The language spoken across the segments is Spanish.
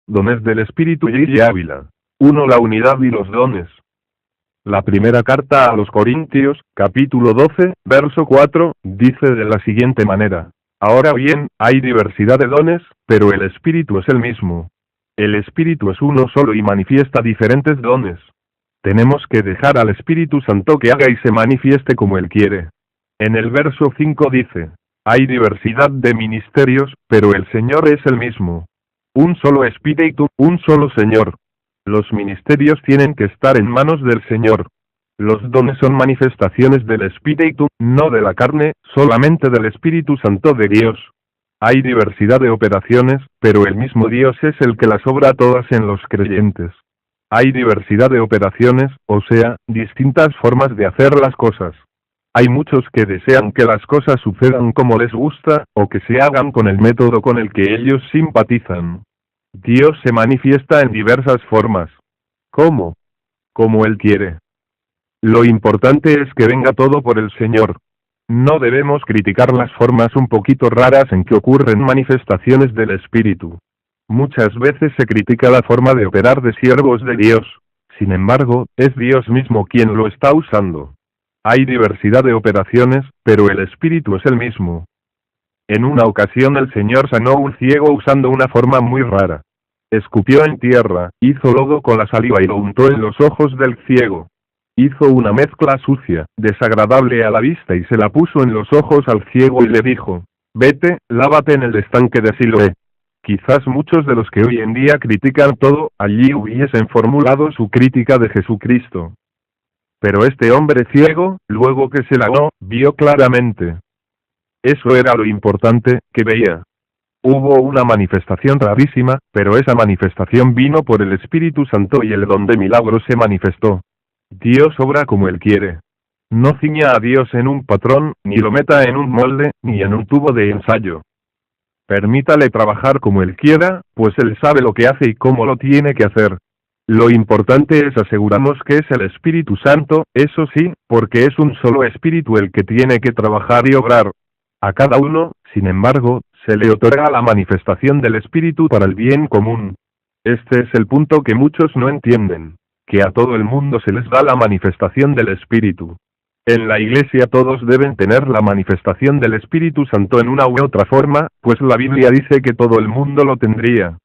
Dones del Espíritu y Ávila. 1. La unidad y los dones. La primera carta a los Corintios, capítulo 12, verso 4, dice de la siguiente manera: Ahora bien, hay diversidad de dones, pero el Espíritu es el mismo. El Espíritu es uno solo y manifiesta diferentes dones. Tenemos que dejar al Espíritu Santo que haga y se manifieste como Él quiere. En el verso 5 dice: Hay diversidad de ministerios, pero el Señor es el mismo. Un solo Espíritu, un solo Señor. Los ministerios tienen que estar en manos del Señor. Los dones son manifestaciones del Espíritu, no de la carne, solamente del Espíritu Santo de Dios. Hay diversidad de operaciones, pero el mismo Dios es el que las obra todas en los creyentes. Hay diversidad de operaciones, o sea, distintas formas de hacer las cosas. Hay muchos que desean que las cosas sucedan como les gusta, o que se hagan con el método con el que ellos simpatizan. Dios se manifiesta en diversas formas. ¿Cómo? Como Él quiere. Lo importante es que venga todo por el Señor. No debemos criticar las formas un poquito raras en que ocurren manifestaciones del Espíritu. Muchas veces se critica la forma de operar de siervos de Dios. Sin embargo, es Dios mismo quien lo está usando. Hay diversidad de operaciones, pero el Espíritu es el mismo. En una ocasión el Señor sanó a un ciego usando una forma muy rara. Escupió en tierra, hizo lodo con la saliva y lo untó en los ojos del ciego. Hizo una mezcla sucia, desagradable a la vista y se la puso en los ojos al ciego y le dijo: Vete, lávate en el estanque de Siloé. Quizás muchos de los que hoy en día critican todo, allí hubiesen formulado su crítica de Jesucristo. Pero este hombre ciego, luego que se lavó, vio claramente. Eso era lo importante, que veía. Hubo una manifestación rarísima, pero esa manifestación vino por el Espíritu Santo y el don de milagros se manifestó. Dios obra como Él quiere. No ciña a Dios en un patrón, ni lo meta en un molde, ni en un tubo de ensayo. Permítale trabajar como Él quiera, pues Él sabe lo que hace y cómo lo tiene que hacer. Lo importante es asegurarnos que es el Espíritu Santo, eso sí, porque es un solo Espíritu el que tiene que trabajar y obrar. A cada uno, sin embargo, se le otorga la manifestación del Espíritu para el bien común. Este es el punto que muchos no entienden, que a todo el mundo se les da la manifestación del Espíritu. En la Iglesia todos deben tener la manifestación del Espíritu Santo en una u otra forma, pues la Biblia dice que todo el mundo lo tendría.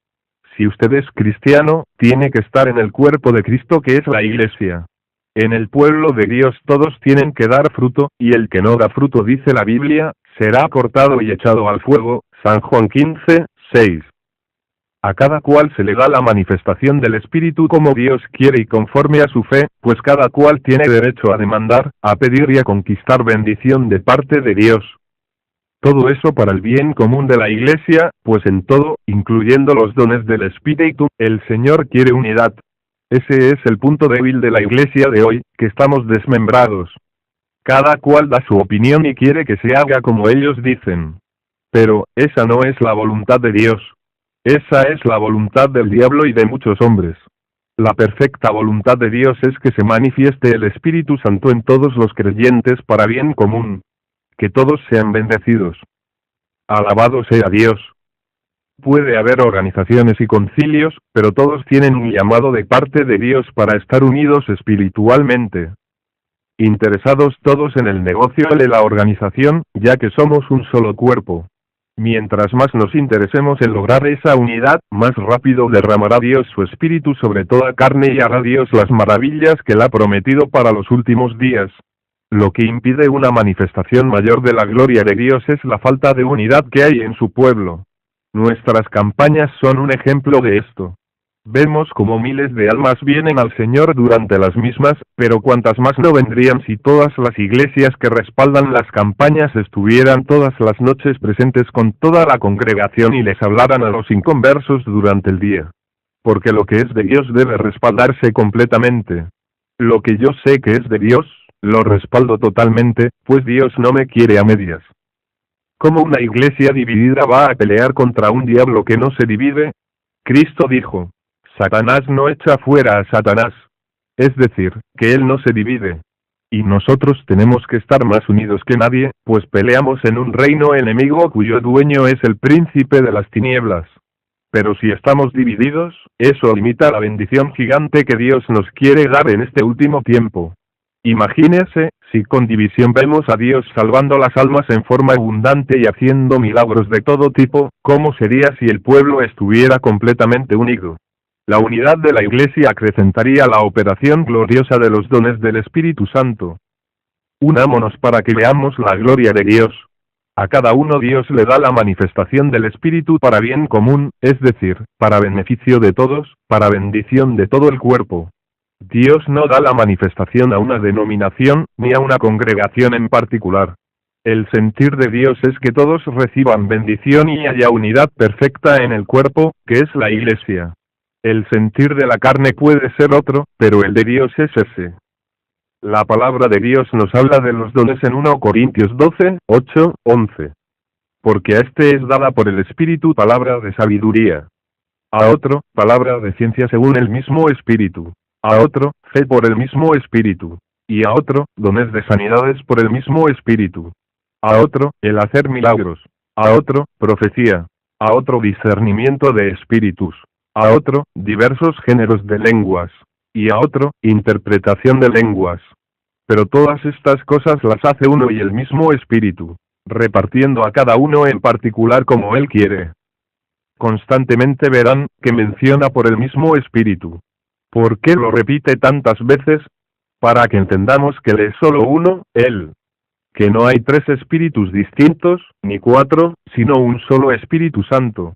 Si usted es cristiano, tiene que estar en el cuerpo de Cristo que es la Iglesia. En el pueblo de Dios todos tienen que dar fruto, y el que no da fruto, dice la Biblia, será cortado y echado al fuego. San Juan 15, 6. A cada cual se le da la manifestación del Espíritu como Dios quiere y conforme a su fe, pues cada cual tiene derecho a demandar, a pedir y a conquistar bendición de parte de Dios. Todo eso para el bien común de la Iglesia, pues en todo, incluyendo los dones del Espíritu, el Señor quiere unidad. Ese es el punto débil de la Iglesia de hoy, que estamos desmembrados. Cada cual da su opinión y quiere que se haga como ellos dicen. Pero, esa no es la voluntad de Dios. Esa es la voluntad del diablo y de muchos hombres. La perfecta voluntad de Dios es que se manifieste el Espíritu Santo en todos los creyentes para bien común. Que todos sean bendecidos. Alabado sea Dios. Puede haber organizaciones y concilios, pero todos tienen un llamado de parte de Dios para estar unidos espiritualmente. Interesados todos en el negocio de la organización, ya que somos un solo cuerpo. Mientras más nos interesemos en lograr esa unidad, más rápido derramará Dios su Espíritu sobre toda carne y hará Dios las maravillas que Él ha prometido para los últimos días. Lo que impide una manifestación mayor de la gloria de Dios es la falta de unidad que hay en su pueblo. Nuestras campañas son un ejemplo de esto. Vemos como miles de almas vienen al Señor durante las mismas, pero cuántas más no vendrían si todas las iglesias que respaldan las campañas estuvieran todas las noches presentes con toda la congregación y les hablaran a los inconversos durante el día. Porque lo que es de Dios debe respaldarse completamente. Lo que yo sé que es de Dios, lo respaldo totalmente, pues Dios no me quiere a medias. ¿Cómo una iglesia dividida va a pelear contra un diablo que no se divide? Cristo dijo: Satanás no echa fuera a Satanás. Es decir, que él no se divide. Y nosotros tenemos que estar más unidos que nadie, pues peleamos en un reino enemigo cuyo dueño es el príncipe de las tinieblas. Pero si estamos divididos, eso limita la bendición gigante que Dios nos quiere dar en este último tiempo. Imagínese, si con división vemos a Dios salvando las almas en forma abundante y haciendo milagros de todo tipo, ¿cómo sería si el pueblo estuviera completamente unido? La unidad de la Iglesia acrecentaría la operación gloriosa de los dones del Espíritu Santo. Unámonos para que veamos la gloria de Dios. A cada uno Dios le da la manifestación del Espíritu para bien común, es decir, para beneficio de todos, para bendición de todo el cuerpo. Dios no da la manifestación a una denominación, ni a una congregación en particular. El sentir de Dios es que todos reciban bendición y haya unidad perfecta en el cuerpo, que es la Iglesia. El sentir de la carne puede ser otro, pero el de Dios es ese. La palabra de Dios nos habla de los dones en 1 Corintios 12, 8, 11. Porque a este es dada por el Espíritu palabra de sabiduría. A otro, palabra de ciencia según el mismo Espíritu. A otro, fe por el mismo Espíritu. Y a otro, dones de sanidades por el mismo Espíritu. A otro, el hacer milagros. A otro, profecía. A otro, discernimiento de espíritus. A otro, diversos géneros de lenguas. Y a otro, interpretación de lenguas. Pero todas estas cosas las hace uno y el mismo Espíritu, repartiendo a cada uno en particular como Él quiere. Constantemente verán que menciona por el mismo Espíritu. ¿Por qué lo repite tantas veces? Para que entendamos que Él es solo uno, Él. Que no hay tres espíritus distintos, ni cuatro, sino un solo Espíritu Santo.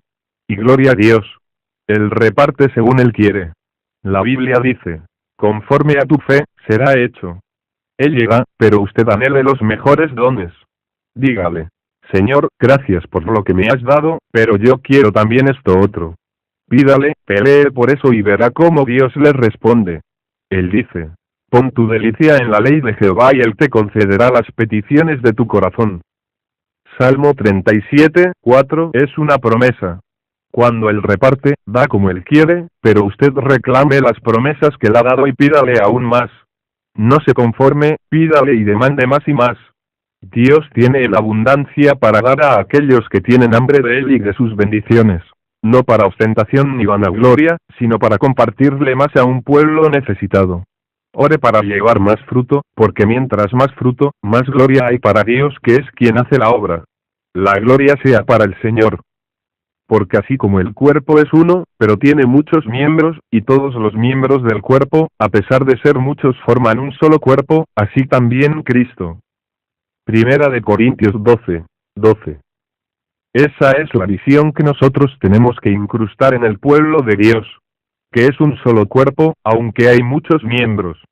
Y gloria a Dios. Él reparte según Él quiere. La Biblia dice, conforme a tu fe, será hecho. Él llega, pero usted anhele los mejores dones. Dígale, Señor, gracias por lo que me has dado, pero yo quiero también esto otro. Pídale, pelee por eso y verá cómo Dios le responde. Él dice, pon tu delicia en la ley de Jehová y Él te concederá las peticiones de tu corazón. Salmo 37, 4 es una promesa. Cuando Él reparte, da como Él quiere, pero usted reclame las promesas que le ha dado y pídale aún más. No se conforme, pídale y demande más y más. Dios tiene la abundancia para dar a aquellos que tienen hambre de Él y de sus bendiciones. No para ostentación ni vanagloria, sino para compartirle más a un pueblo necesitado. Ore para llevar más fruto, porque mientras más fruto, más gloria hay para Dios que es quien hace la obra. La gloria sea para el Señor. Porque así como el cuerpo es uno, pero tiene muchos miembros, y todos los miembros del cuerpo, a pesar de ser muchos forman un solo cuerpo, así también Cristo. Primera de Corintios 12, 12. Esa es la visión que nosotros tenemos que incrustar en el pueblo de Dios. Que es un solo cuerpo, aunque hay muchos miembros.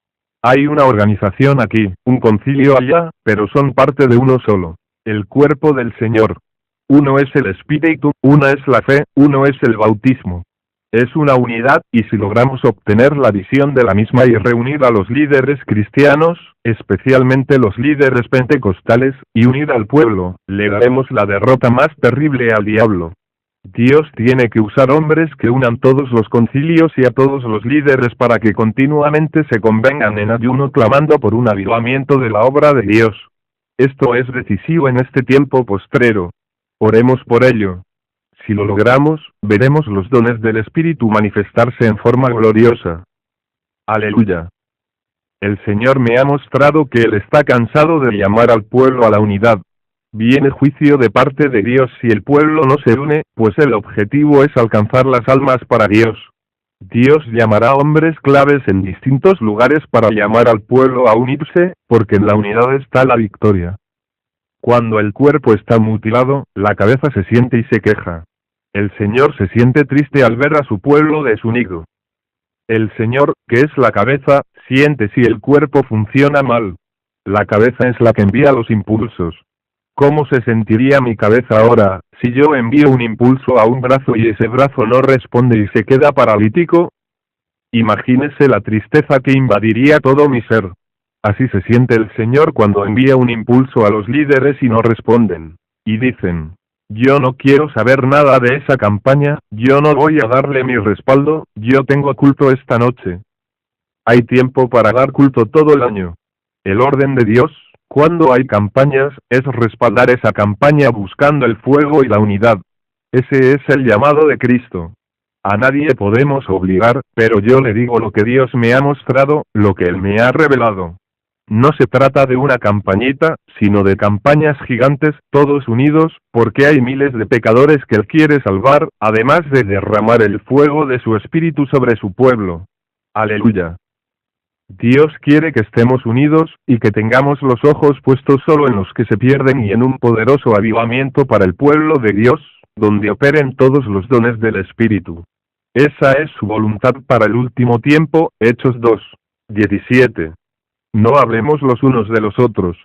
Hay una organización aquí, un concilio allá, pero son parte de uno solo. El cuerpo del Señor. Uno es el Espíritu, una es la fe, uno es el bautismo. Es una unidad, y si logramos obtener la visión de la misma y reunir a los líderes cristianos, especialmente los líderes pentecostales, y unir al pueblo, le daremos la derrota más terrible al diablo. Dios tiene que usar hombres que unan todos los concilios y a todos los líderes para que continuamente se convengan en ayuno clamando por un avivamiento de la obra de Dios. Esto es decisivo en este tiempo postrero. Oremos por ello. Si lo logramos, veremos los dones del Espíritu manifestarse en forma gloriosa. Aleluya. El Señor me ha mostrado que Él está cansado de llamar al pueblo a la unidad. Viene juicio de parte de Dios si el pueblo no se une, pues el objetivo es alcanzar las almas para Dios. Dios llamará hombres claves en distintos lugares para llamar al pueblo a unirse, porque en la unidad está la victoria. Cuando el cuerpo está mutilado, la cabeza se siente y se queja. El Señor se siente triste al ver a su pueblo desunido. El Señor, que es la cabeza, siente si el cuerpo funciona mal. La cabeza es la que envía los impulsos. ¿Cómo se sentiría mi cabeza ahora, si yo envío un impulso a un brazo y ese brazo no responde y se queda paralítico? Imagínese la tristeza que invadiría todo mi ser. Así se siente el Señor cuando envía un impulso a los líderes y no responden. Y dicen, yo no quiero saber nada de esa campaña, yo no voy a darle mi respaldo, yo tengo culto esta noche. Hay tiempo para dar culto todo el año. El orden de Dios, cuando hay campañas, es respaldar esa campaña buscando el fuego y la unidad. Ese es el llamado de Cristo. A nadie podemos obligar, pero yo le digo lo que Dios me ha mostrado, lo que Él me ha revelado. No se trata de una campañita, sino de campañas gigantes, todos unidos, porque hay miles de pecadores que Él quiere salvar, además de derramar el fuego de su Espíritu sobre su pueblo. Aleluya. Dios quiere que estemos unidos, y que tengamos los ojos puestos solo en los que se pierden y en un poderoso avivamiento para el pueblo de Dios, donde operen todos los dones del Espíritu. Esa es su voluntad para el último tiempo, Hechos 2:17. No hablemos los unos de los otros.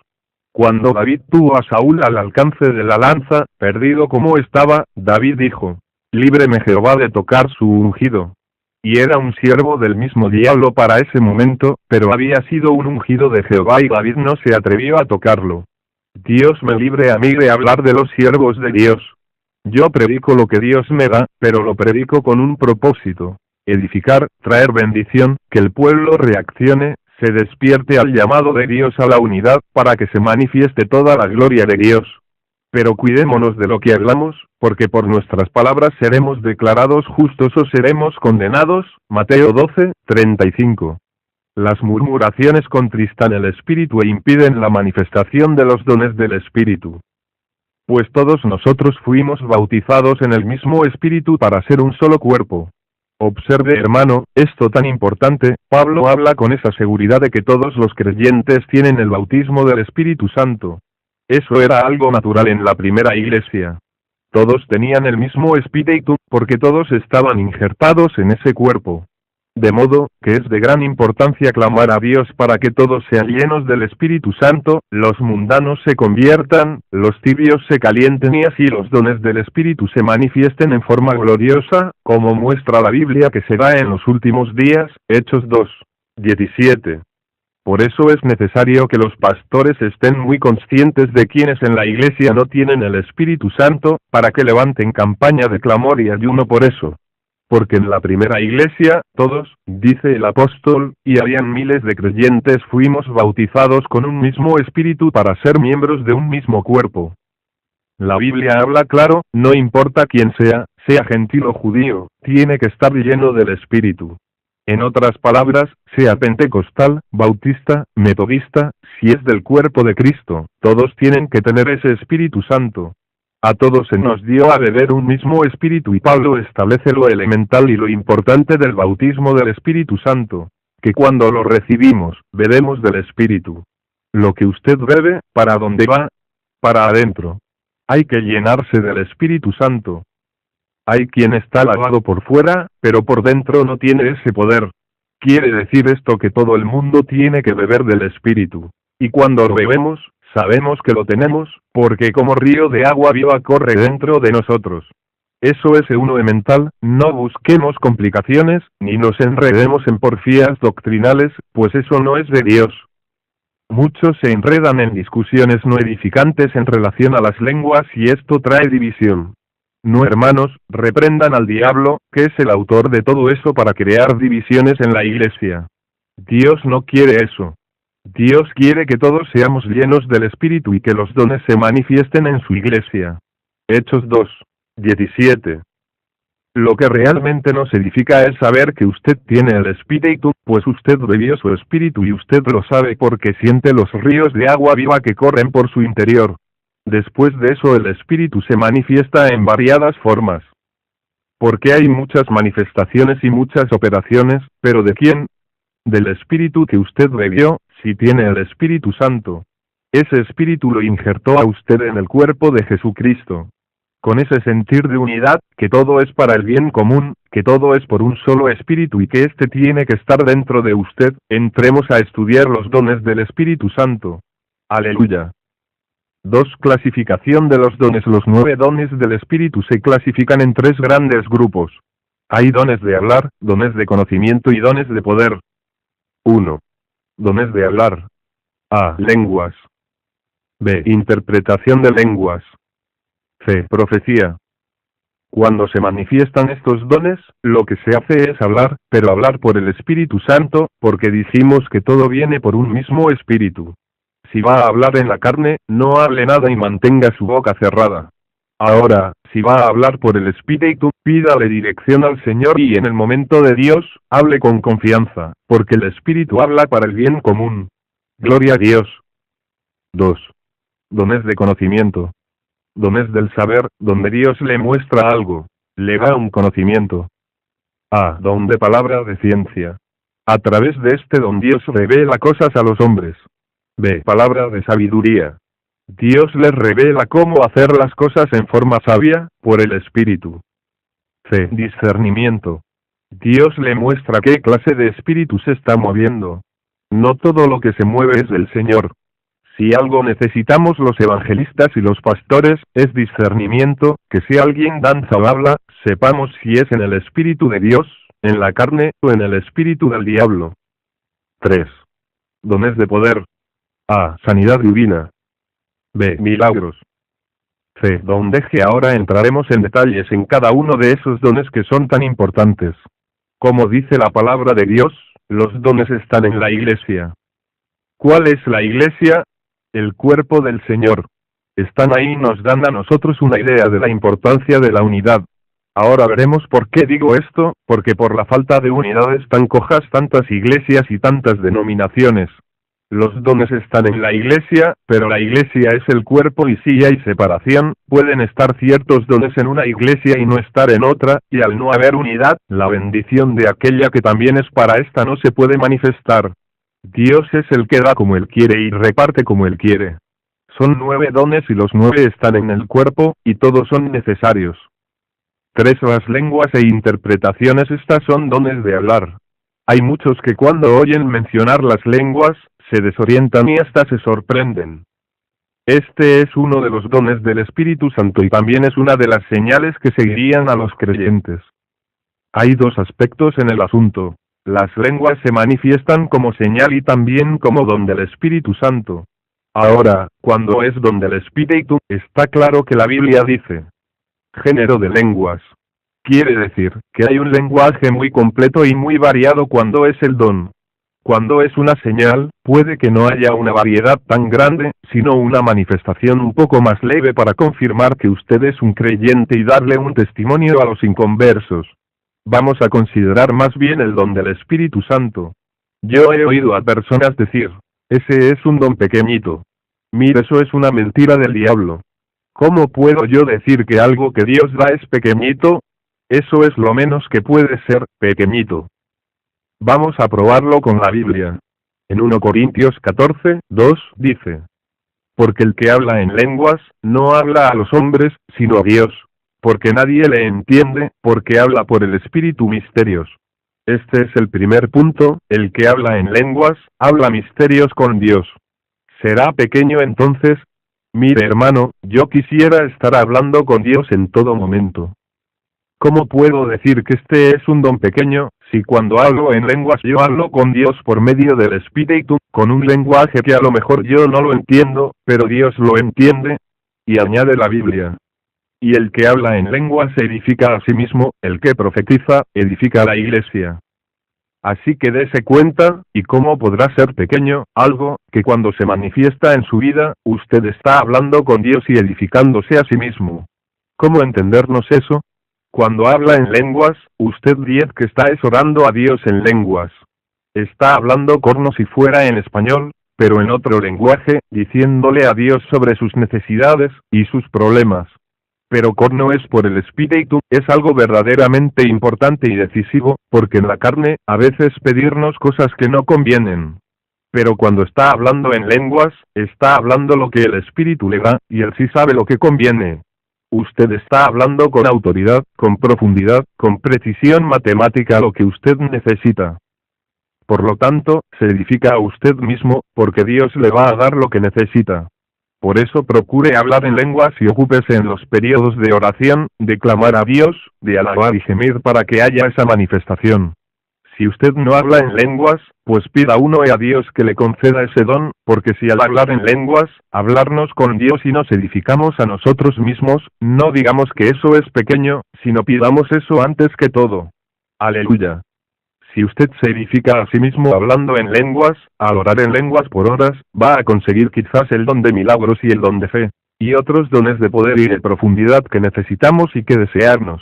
Cuando David tuvo a Saúl al alcance de la lanza, perdido como estaba, David dijo: «Líbreme Jehová de tocar su ungido». Y era un siervo del mismo diablo para ese momento, pero había sido un ungido de Jehová y David no se atrevió a tocarlo. Dios me libre a mí de hablar de los siervos de Dios. Yo predico lo que Dios me da, pero lo predico con un propósito: edificar, traer bendición, que el pueblo reaccione, se despierte al llamado de Dios a la unidad, para que se manifieste toda la gloria de Dios. Pero cuidémonos de lo que hablamos, porque por nuestras palabras seremos declarados justos o seremos condenados. Mateo 12:35. Las murmuraciones contristan el espíritu e impiden la manifestación de los dones del Espíritu. Pues todos nosotros fuimos bautizados en el mismo Espíritu para ser un solo cuerpo. Observe, hermano, esto tan importante. Pablo habla con esa seguridad de que todos los creyentes tienen el bautismo del Espíritu Santo. Eso era algo natural en la primera iglesia. Todos tenían el mismo Espíritu, porque todos estaban injertados en ese cuerpo. De modo, que es de gran importancia clamar a Dios para que todos sean llenos del Espíritu Santo, los mundanos se conviertan, los tibios se calienten y así los dones del Espíritu se manifiesten en forma gloriosa, como muestra la Biblia que será en los últimos días, Hechos 2:17. Por eso es necesario que los pastores estén muy conscientes de quienes en la iglesia no tienen el Espíritu Santo, para que levanten campaña de clamor y ayuno por eso. Porque en la primera iglesia, todos, dice el apóstol, y habían miles de creyentes, fuimos bautizados con un mismo espíritu para ser miembros de un mismo cuerpo. La Biblia habla claro, no importa quién sea gentil o judío, tiene que estar lleno del Espíritu. En otras palabras, sea pentecostal, bautista, metodista, si es del cuerpo de Cristo, todos tienen que tener ese Espíritu Santo. A todos se nos dio a beber un mismo espíritu y Pablo establece lo elemental y lo importante del bautismo del Espíritu Santo, que cuando lo recibimos, bebemos del Espíritu. Lo que usted bebe, ¿para dónde va? Para adentro. Hay que llenarse del Espíritu Santo. Hay quien está lavado por fuera, pero por dentro no tiene ese poder. Quiere decir esto que todo el mundo tiene que beber del Espíritu. Y cuando lo bebemos, sabemos que lo tenemos, porque como río de agua viva corre dentro de nosotros. Eso es uno elemental, no busquemos complicaciones, ni nos enredemos en porfías doctrinales, pues eso no es de Dios. Muchos se enredan en discusiones no edificantes en relación a las lenguas y esto trae división. No, hermanos, reprendan al diablo, que es el autor de todo eso para crear divisiones en la iglesia. Dios no quiere eso. Dios quiere que todos seamos llenos del Espíritu y que los dones se manifiesten en su iglesia. Hechos 2:17. Lo que realmente nos edifica es saber que usted tiene el Espíritu, pues usted bebió su Espíritu y usted lo sabe porque siente los ríos de agua viva que corren por su interior. Después de eso el Espíritu se manifiesta en variadas formas. Porque hay muchas manifestaciones y muchas operaciones, pero ¿de quién? Del Espíritu que usted bebió, si tiene el Espíritu Santo. Ese Espíritu lo injertó a usted en el cuerpo de Jesucristo. Con ese sentir de unidad, que todo es para el bien común, que todo es por un solo Espíritu y que éste tiene que estar dentro de usted, entremos a estudiar los dones del Espíritu Santo. Aleluya. 2. Clasificación de los dones. Los 9 dones del Espíritu se clasifican en 3 grandes grupos. Hay dones de hablar, dones de conocimiento y dones de poder. 1. Dones de hablar. A. Lenguas. B. Interpretación de lenguas. C. Profecía. Cuando se manifiestan estos dones, lo que se hace es hablar, pero hablar por el Espíritu Santo, porque dijimos que todo viene por un mismo Espíritu. Si va a hablar en la carne, no hable nada y mantenga su boca cerrada. Ahora, si va a hablar por el Espíritu, pídale dirección al Señor y en el momento de Dios, hable con confianza, porque el Espíritu habla para el bien común. Gloria a Dios. 2. Dones de conocimiento. Dones del saber, donde Dios le muestra algo, le da un conocimiento. A. Don de palabra de ciencia. A través de este don Dios revela cosas a los hombres. B. Palabra de sabiduría. Dios les revela cómo hacer las cosas en forma sabia, por el Espíritu. C. Discernimiento. Dios le muestra qué clase de espíritu se está moviendo. No todo lo que se mueve es del Señor. Si algo necesitamos los evangelistas y los pastores, es discernimiento, que si alguien danza o habla, sepamos si es en el Espíritu de Dios, en la carne, o en el Espíritu del diablo. 3. Dones de poder. A. Sanidad divina. B. Milagros. C. Donde ahora entraremos en detalles en cada uno de esos dones que son tan importantes. Como dice la palabra de Dios, los dones están en la iglesia. ¿Cuál es la iglesia? El cuerpo del Señor. Están ahí y nos dan a nosotros una idea de la importancia de la unidad. Ahora veremos por qué digo esto, porque por la falta de unidad están cojas tantas iglesias y tantas denominaciones. Los dones están en la iglesia, pero la iglesia es el cuerpo y si hay separación, pueden estar ciertos dones en una iglesia y no estar en otra, y al no haber unidad, la bendición de aquella que también es para esta no se puede manifestar. Dios es el que da como Él quiere y reparte como Él quiere. Son 9 dones y los 9 están en el cuerpo, y todos son necesarios. 3. Las lenguas e interpretaciones. Estas son dones de hablar. Hay muchos que cuando oyen mencionar las lenguas, se desorientan y hasta se sorprenden. Este es uno de los dones del Espíritu Santo y también es una de las señales que seguirían a los creyentes. Hay 2 aspectos en el asunto. Las lenguas se manifiestan como señal y también como don del Espíritu Santo. Ahora, cuando es don del Espíritu, está claro que la Biblia dice: género de lenguas. Quiere decir, que hay un lenguaje muy completo y muy variado cuando es el don. Cuando es una señal, puede que no haya una variedad tan grande, sino una manifestación un poco más leve para confirmar que usted es un creyente y darle un testimonio a los inconversos. Vamos a considerar más bien el don del Espíritu Santo. Yo he oído a personas decir: ese es un don pequeñito. Mire, eso es una mentira del diablo. ¿Cómo puedo yo decir que algo que Dios da es pequeñito? Eso es lo menos que puede ser, pequeñito. Vamos a probarlo con la Biblia. En 1 Corintios 14, 2, dice: porque el que habla en lenguas, no habla a los hombres, sino a Dios. Porque nadie le entiende, porque habla por el Espíritu misterios. Este es el primer punto, el que habla en lenguas, habla misterios con Dios. ¿Será pequeño entonces? Mire hermano, yo quisiera estar hablando con Dios en todo momento. ¿Cómo puedo decir que este es un don pequeño, si cuando hablo en lenguas yo hablo con Dios por medio del Espíritu, con un lenguaje que a lo mejor yo no lo entiendo, pero Dios lo entiende? Y añade la Biblia: y el que habla en lenguas se edifica a sí mismo, el que profetiza, edifica a la iglesia. Así que dése cuenta, y cómo podrá ser pequeño, algo, que cuando se manifiesta en su vida, usted está hablando con Dios y edificándose a sí mismo. ¿Cómo entendernos eso? Cuando habla en lenguas, usted dice que está orando a Dios en lenguas. Está hablando como si fuera en español, pero en otro lenguaje, diciéndole a Dios sobre sus necesidades, y sus problemas. Pero no es por el Espíritu, es algo verdaderamente importante y decisivo, porque en la carne, a veces pedirnos cosas que no convienen. Pero cuando está hablando en lenguas, está hablando lo que el Espíritu le da, y él sí sabe lo que conviene. Usted está hablando con autoridad, con profundidad, con precisión matemática lo que usted necesita. Por lo tanto, se edifica a usted mismo, porque Dios le va a dar lo que necesita. Por eso procure hablar en lenguas y ocúpese en los periodos de oración, de clamar a Dios, de alabar y gemir para que haya esa manifestación. Si usted no habla en lenguas, pues pida uno a Dios que le conceda ese don, porque si al hablar en lenguas, hablarnos con Dios y nos edificamos a nosotros mismos, no digamos que eso es pequeño, sino pidamos eso antes que todo. Aleluya. Si usted se edifica a sí mismo hablando en lenguas, al orar en lenguas por horas, va a conseguir quizás el don de milagros y el don de fe. y otros dones de poder y de profundidad que necesitamos y que desearnos.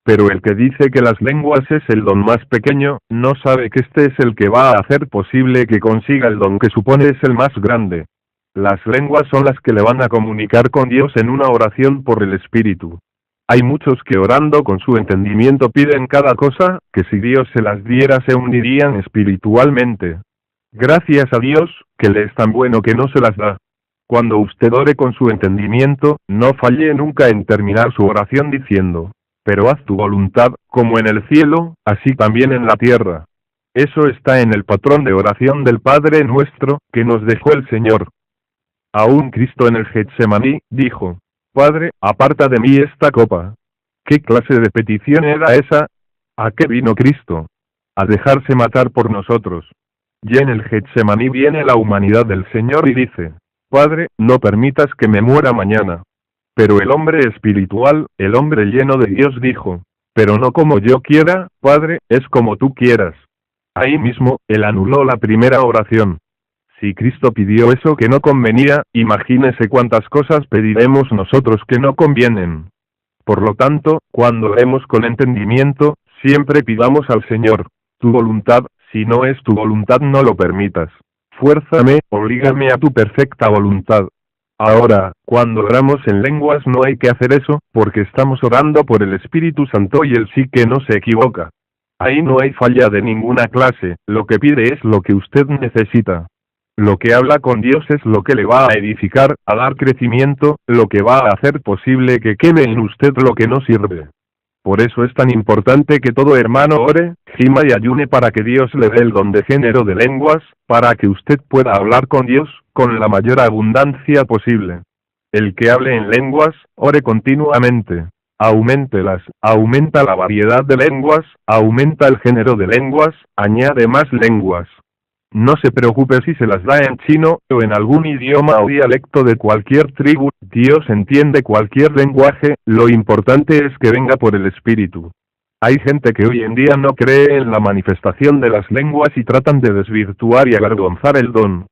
Pero el que dice que las lenguas es el don más pequeño, no sabe que este es el que va a hacer posible que consiga el don que supone es el más grande. Las lenguas son las que le van a comunicar con Dios en una oración por el Espíritu. Hay muchos que orando con su entendimiento piden cada cosa, que si Dios se las diera se hundirían espiritualmente. Gracias a Dios, que le es tan bueno que no se las da. Cuando usted ore con su entendimiento, no falle nunca en terminar su oración diciendo, pero haz tu voluntad, como en el cielo, así también en la tierra. Eso está en el patrón de oración del Padre nuestro, que nos dejó el Señor. Aún Cristo en el Getsemaní, dijo, Padre, aparta de mí esta copa. ¿Qué clase de petición era esa? ¿A qué vino Cristo? A dejarse matar por nosotros. Y en el Getsemaní viene la humanidad del Señor y dice, Padre, no permitas que me muera mañana. Pero el hombre espiritual, el hombre lleno de Dios dijo, pero no como yo quiera, Padre, es como tú quieras. Ahí mismo, él anuló la primera oración. Si Cristo pidió eso que no convenía, imagínese cuántas cosas pediremos nosotros que no convienen. Por lo tanto, cuando oremos con entendimiento, siempre pidamos al Señor, tu voluntad, si no es tu voluntad no lo permitas. Fuérzame, oblígame a tu perfecta voluntad. Ahora, cuando oramos en lenguas no hay que hacer eso, porque estamos orando por el Espíritu Santo y Él sí que no se equivoca. Ahí no hay falla de ninguna clase, lo que pide es lo que usted necesita. Lo que habla con Dios es lo que le va a edificar, a dar crecimiento, lo que va a hacer posible que queme en usted lo que no sirve. Por eso es tan importante que todo hermano ore, gima y ayune para que Dios le dé el don de género de lenguas, para que usted pueda hablar con Dios, con la mayor abundancia posible. El que hable en lenguas, ore continuamente. Auméntelas, aumenta la variedad de lenguas, aumenta el género de lenguas, añade más lenguas. No se preocupe si se las da en chino, o en algún idioma o dialecto de cualquier tribu, Dios entiende cualquier lenguaje, lo importante es que venga por el Espíritu. Hay gente que hoy en día no cree en la manifestación de las lenguas y tratan de desvirtuar y avergonzar el don.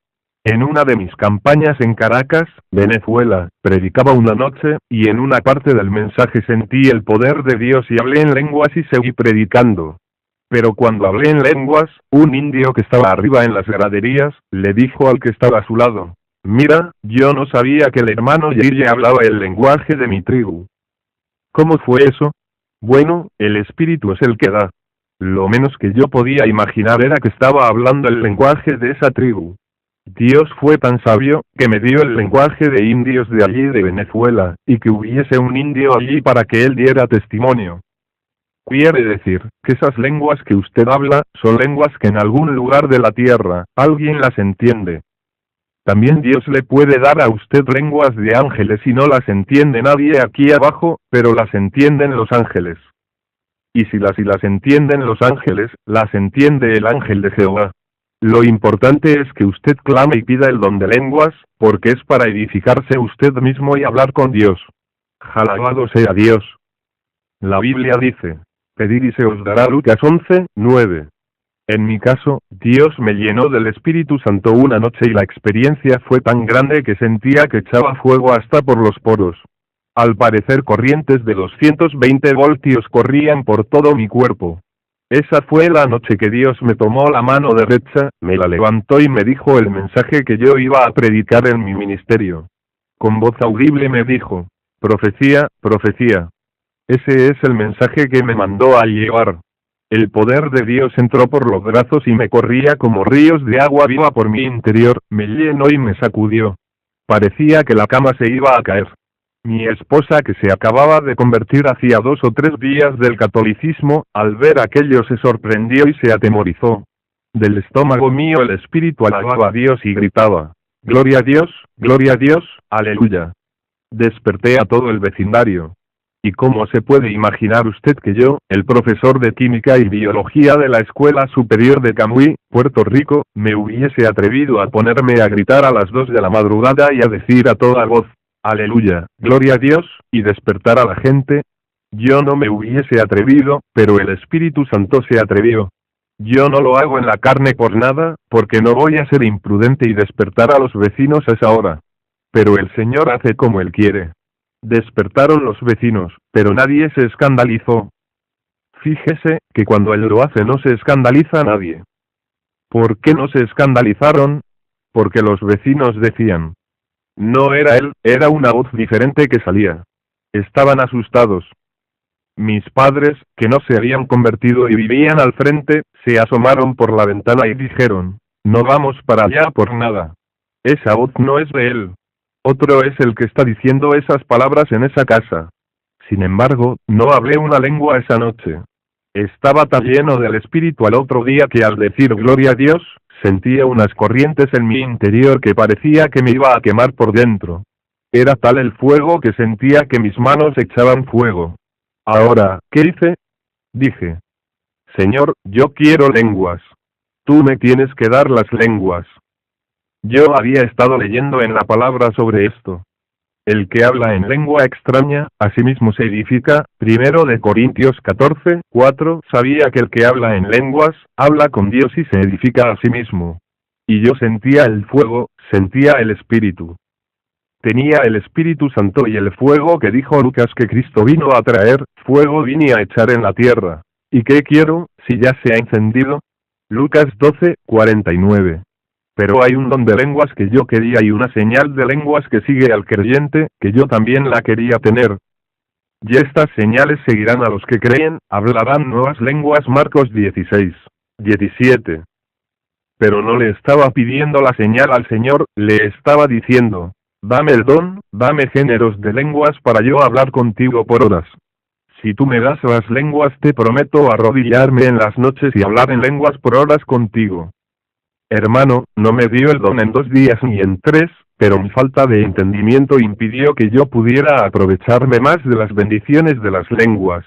En una de mis campañas en Caracas, Venezuela, predicaba una noche, y en una parte del mensaje sentí el poder de Dios y hablé en lenguas y seguí predicando. Pero cuando hablé en lenguas, un indio que estaba arriba en las graderías, le dijo al que estaba a su lado, mira, yo no sabía que el hermano Yeye hablaba el lenguaje de mi tribu. ¿Cómo fue eso? Bueno, el Espíritu es el que da. Lo menos que yo podía imaginar era que estaba hablando el lenguaje de esa tribu. Dios fue tan sabio, que me dio el lenguaje de indios de allí de Venezuela, y que hubiese un indio allí para que él diera testimonio. Quiere decir, que esas lenguas que usted habla, son lenguas que en algún lugar de la tierra, alguien las entiende. También Dios le puede dar a usted lenguas de ángeles y no las entiende nadie aquí abajo, pero las entienden los ángeles. Y si las entienden los ángeles, las entiende el ángel de Jehová. Lo importante es que usted clame y pida el don de lenguas, porque es para edificarse usted mismo y hablar con Dios. Alabado sea Dios. La Biblia dice, pedid y se os dará. Lucas 11:9. En mi caso, Dios me llenó del Espíritu Santo una noche y la experiencia fue tan grande que sentía que echaba fuego hasta por los poros. Al parecer corrientes de 220 voltios corrían por todo mi cuerpo. Esa fue la noche que Dios me tomó la mano derecha, me la levantó y me dijo el mensaje que yo iba a predicar en mi ministerio. Con voz audible me dijo, profecía, profecía. Ese es el mensaje que me mandó a llevar. El poder de Dios entró por los brazos y me corría como ríos de agua viva por mi interior, me llenó y me sacudió. Parecía que la cama se iba a caer. Mi esposa, que se acababa de convertir hacía 2 o 3 días del catolicismo, al ver aquello se sorprendió y se atemorizó. Del estómago mío el espíritu alababa a Dios y gritaba, gloria a Dios, aleluya. Desperté a todo el vecindario. ¿Y cómo se puede imaginar usted que yo, el profesor de Química y Biología de la Escuela Superior de Camuy, Puerto Rico, me hubiese atrevido a ponerme a gritar a las 2 de la madrugada y a decir a toda voz, aleluya, gloria a Dios, y despertar a la gente? Yo no me hubiese atrevido, pero el Espíritu Santo se atrevió. Yo no lo hago en la carne por nada, porque no voy a ser imprudente y despertar a los vecinos a esa hora. pero el Señor hace como Él quiere. Despertaron los vecinos, pero nadie se escandalizó. Fíjese que cuando Él lo hace no se escandaliza nadie. ¿Por qué no se escandalizaron? Porque los vecinos decían: no era Él, era una voz diferente que salía. Estaban asustados. Mis padres, que no se habían convertido y vivían al frente, se asomaron por la ventana y dijeron: no vamos para allá por nada. Esa voz no es de Él. Otro es el que está diciendo esas palabras en esa casa. Sin embargo, no hablé una lengua esa noche. Estaba tan lleno del Espíritu al otro día que al decir gloria a Dios, sentía unas corrientes en mi interior que parecía que me iba a quemar por dentro. Era tal el fuego que sentía que mis manos echaban fuego. Ahora, ¿qué hice? Dije: Señor, yo quiero lenguas. Tú me tienes que dar las lenguas. Yo había estado leyendo en la palabra sobre esto. El que habla en lengua extraña, a sí mismo se edifica. 1 de Corintios 14:4. Sabía que el que habla en lenguas, habla con Dios y se edifica a sí mismo. Y yo sentía el fuego, sentía el Espíritu. Tenía el Espíritu Santo y el fuego que dijo Lucas que Cristo vino a traer, fuego vine a echar en la tierra. ¿Y qué quiero, si ya se ha encendido? Lucas 12:49. Pero hay un don de lenguas que yo quería y una señal de lenguas que sigue al creyente, que yo también la quería tener. Y estas señales seguirán a los que creen, hablarán nuevas lenguas. Marcos 16:17. Pero no le estaba pidiendo la señal al Señor, le estaba diciendo: dame el don, dame géneros de lenguas para yo hablar contigo por horas. Si tú me das las lenguas te prometo arrodillarme en las noches y hablar en lenguas por horas contigo. Hermano, no me dio el don en 2 días ni en 3, pero mi falta de entendimiento impidió que yo pudiera aprovecharme más de las bendiciones de las lenguas.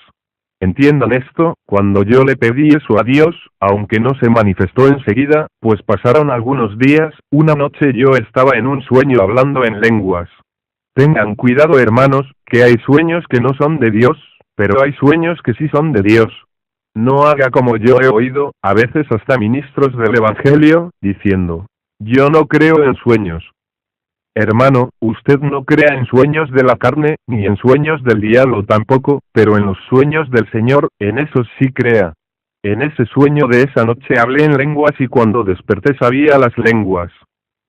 Entiendan esto, cuando yo le pedí eso a Dios, aunque no se manifestó enseguida, pues pasaron algunos días, una noche yo estaba en un sueño hablando en lenguas. Tengan cuidado hermanos, que hay sueños que no son de Dios, pero hay sueños que sí son de Dios. No haga como yo he oído, a veces hasta ministros del Evangelio, diciendo: yo no creo en sueños. Hermano, usted no crea en sueños de la carne, ni en sueños del diablo tampoco, pero en los sueños del Señor, en esos sí crea. En ese sueño de esa noche hablé en lenguas y cuando desperté sabía las lenguas.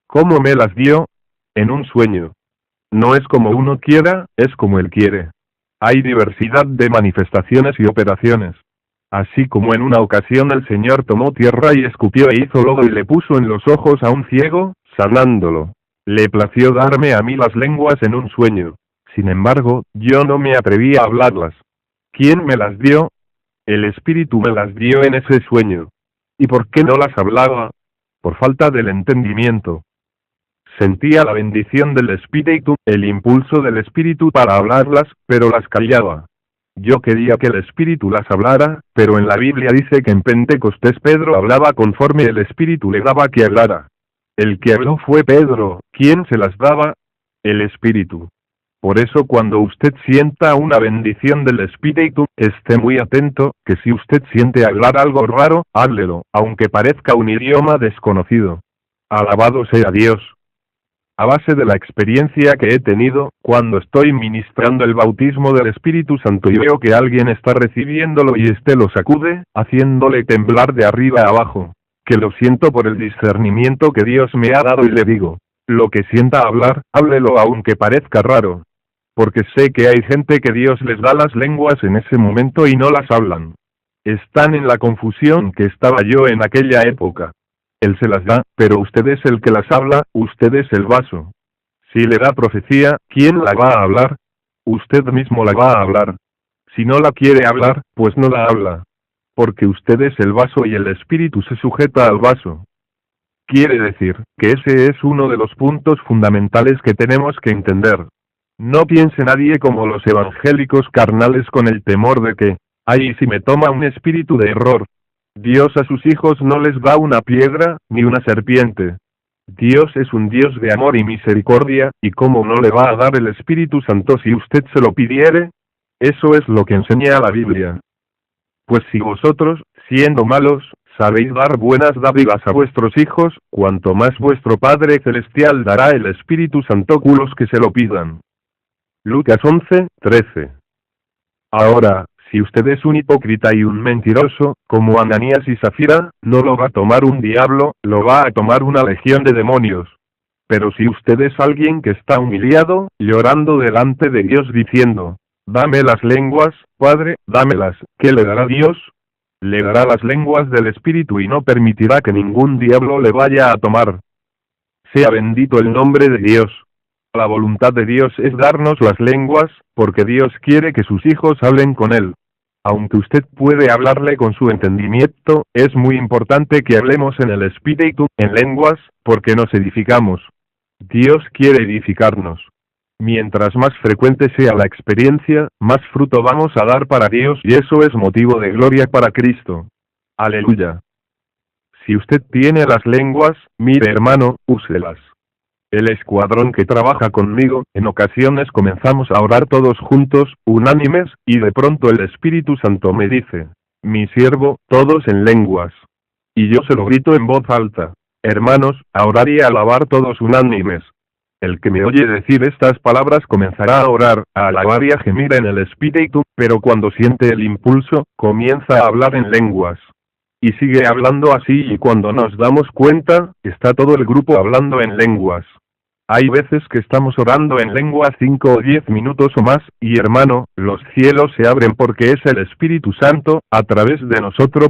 ¿Cómo me las dio? En un sueño. No es como uno quiera, es como Él quiere. Hay diversidad de manifestaciones y operaciones. Así como en una ocasión el Señor tomó tierra y escupió e hizo lodo y le puso en los ojos a un ciego, sanándolo. Le plació darme a mí las lenguas en un sueño. Sin embargo, yo no me atreví a hablarlas. ¿Quién me las dio? El Espíritu me las dio en ese sueño. ¿Y por qué no las hablaba? Por falta del entendimiento. Sentía la bendición del Espíritu, el impulso del Espíritu para hablarlas, pero las callaba. Yo quería que el Espíritu las hablara, pero en la Biblia dice que en Pentecostés Pedro hablaba conforme el Espíritu le daba que hablara. El que habló fue Pedro. ¿Quién se las daba? El Espíritu. Por eso cuando usted sienta una bendición del Espíritu, esté muy atento, que si usted siente hablar algo raro, háblelo, aunque parezca un idioma desconocido. Alabado sea Dios. A base de la experiencia que he tenido, cuando estoy ministrando el bautismo del Espíritu Santo y veo que alguien está recibiéndolo y lo sacude, haciéndole temblar de arriba a abajo, que lo siento por el discernimiento que Dios me ha dado y le digo: lo que sienta hablar, háblelo aunque parezca raro. Porque sé que hay gente que Dios les da las lenguas en ese momento y no las hablan. Están en la confusión que estaba yo en aquella época. Él se las da, pero usted es el que las habla, usted es el vaso. Si le da profecía, ¿quién la va a hablar? Usted mismo la va a hablar. Si no la quiere hablar, pues no la habla. Porque usted es el vaso y el Espíritu se sujeta al vaso. Quiere decir, que ese es uno de los puntos fundamentales que tenemos que entender. No piense nadie como los evangélicos carnales con el temor de que, ay, si me toma un espíritu de error. Dios a sus hijos no les da una piedra, ni una serpiente. Dios es un Dios de amor y misericordia, y cómo no le va a dar el Espíritu Santo si usted se lo pidiere. Eso es lo que enseña la Biblia. Pues si vosotros, siendo malos, sabéis dar buenas dádivas a vuestros hijos, cuanto más vuestro Padre Celestial dará el Espíritu Santo a los que se lo pidan. Lucas 11:13. Ahora, si usted es un hipócrita y un mentiroso, como Ananías y Zafira, no lo va a tomar un diablo, lo va a tomar una legión de demonios. Pero si usted es alguien que está humillado, llorando delante de Dios diciendo, dame las lenguas, Padre, dámelas, ¿qué le dará Dios? Le dará las lenguas del Espíritu y no permitirá que ningún diablo le vaya a tomar. Sea bendito el nombre de Dios. La voluntad de Dios es darnos las lenguas, porque Dios quiere que sus hijos hablen con Él. Aunque usted puede hablarle con su entendimiento, es muy importante que hablemos en el Espíritu, en lenguas, porque nos edificamos. Dios quiere edificarnos. Mientras más frecuente sea la experiencia, más fruto vamos a dar para Dios y eso es motivo de gloria para Cristo. Aleluya. Si usted tiene las lenguas, mire hermano, úselas. El escuadrón que trabaja conmigo, en ocasiones comenzamos a orar todos juntos, unánimes, y de pronto el Espíritu Santo me dice, mi siervo, todos en lenguas. Y yo se lo grito en voz alta, hermanos, a orar y a alabar todos unánimes. El que me oye decir estas palabras comenzará a orar, a alabar y a gemir en el Espíritu, pero cuando siente el impulso, comienza a hablar en lenguas. Y sigue hablando así y cuando nos damos cuenta, está todo el grupo hablando en lenguas. Hay veces que estamos orando en lenguas 5 o 10 minutos o más, y hermano, los cielos se abren porque es el Espíritu Santo, a través de nosotros.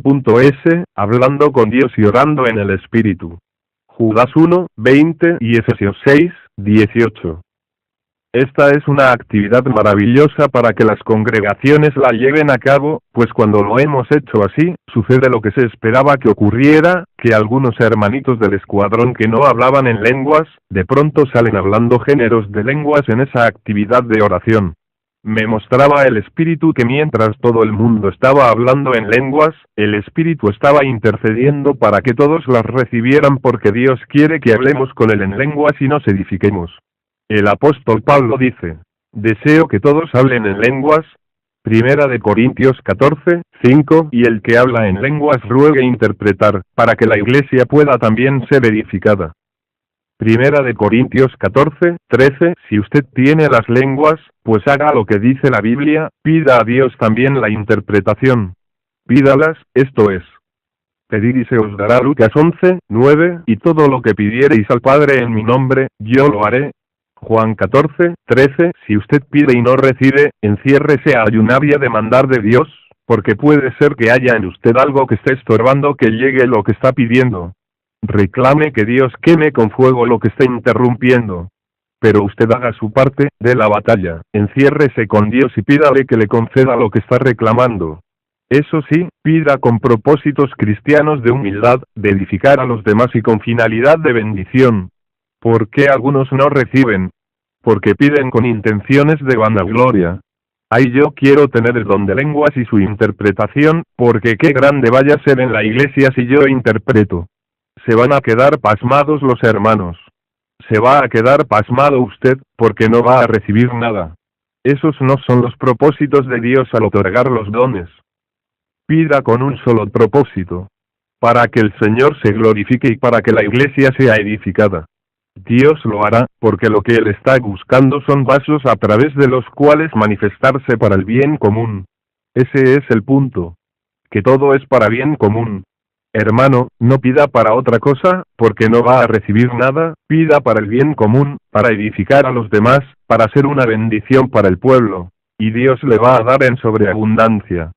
Hablando con Dios y orando en el Espíritu. Judas 1:20 y Efesios 6:18. Esta es una actividad maravillosa para que las congregaciones la lleven a cabo, pues cuando lo hemos hecho así, sucede lo que se esperaba que ocurriera, que algunos hermanitos del escuadrón que no hablaban en lenguas, de pronto salen hablando géneros de lenguas en esa actividad de oración. Me mostraba el Espíritu que mientras todo el mundo estaba hablando en lenguas, el Espíritu estaba intercediendo para que todos las recibieran porque Dios quiere que hablemos con Él en lenguas y nos edifiquemos. El apóstol Pablo dice, deseo que todos hablen en lenguas, 1 Corintios 14:5, y el que habla en lenguas ruegue interpretar, para que la iglesia pueda también ser edificada. 1 Corintios 14:13, si usted tiene las lenguas, pues haga lo que dice la Biblia, pida a Dios también la interpretación. Pídalas, esto es. Pedid y se os dará. Lucas 11:9, y todo lo que pidiereis al Padre en mi nombre, yo lo haré. Juan 14:13, si usted pide y no recibe, enciérrese a ayunar y a demandar de Dios, porque puede ser que haya en usted algo que esté estorbando que llegue lo que está pidiendo. Reclame que Dios queme con fuego lo que está interrumpiendo. Pero usted haga su parte de la batalla, enciérrese con Dios y pídale que le conceda lo que está reclamando. Eso sí, pida con propósitos cristianos de humildad, de edificar a los demás y con finalidad de bendición. ¿Por qué algunos no reciben? Porque piden con intenciones de vanagloria. Ay, yo quiero tener el don de lenguas y su interpretación, porque qué grande vaya a ser en la iglesia si yo interpreto. Se van a quedar pasmados los hermanos. Se va a quedar pasmado usted, porque no va a recibir nada. Esos no son los propósitos de Dios al otorgar los dones. Pida con un solo propósito. Para que el Señor se glorifique y para que la iglesia sea edificada. Dios lo hará, porque lo que Él está buscando son vasos a través de los cuales manifestarse para el bien común. Ese es el punto. Que todo es para bien común. Hermano, no pida para otra cosa, porque no va a recibir nada, pida para el bien común, para edificar a los demás, para ser una bendición para el pueblo, y Dios le va a dar en sobreabundancia.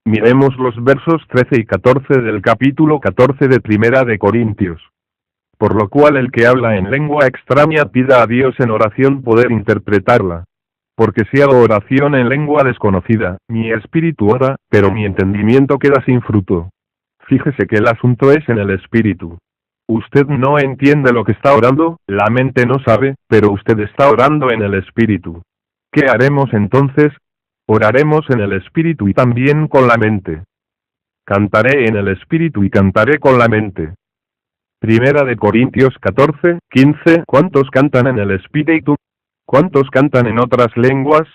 Miremos los versos 13 y 14 del capítulo 14 de 1 de Corintios. Por lo cual el que habla en lengua extraña pida a Dios en oración poder interpretarla. Porque si hago oración en lengua desconocida, mi espíritu ora, pero mi entendimiento queda sin fruto. Fíjese que el asunto es en el espíritu. Usted no entiende lo que está orando, la mente no sabe, pero usted está orando en el espíritu. ¿Qué haremos entonces? Oraremos en el espíritu y también con la mente. Cantaré en el espíritu y cantaré con la mente. 1 Corintios 14:15, ¿cuántos cantan en el espíritu? ¿Cuántos cantan en otras lenguas?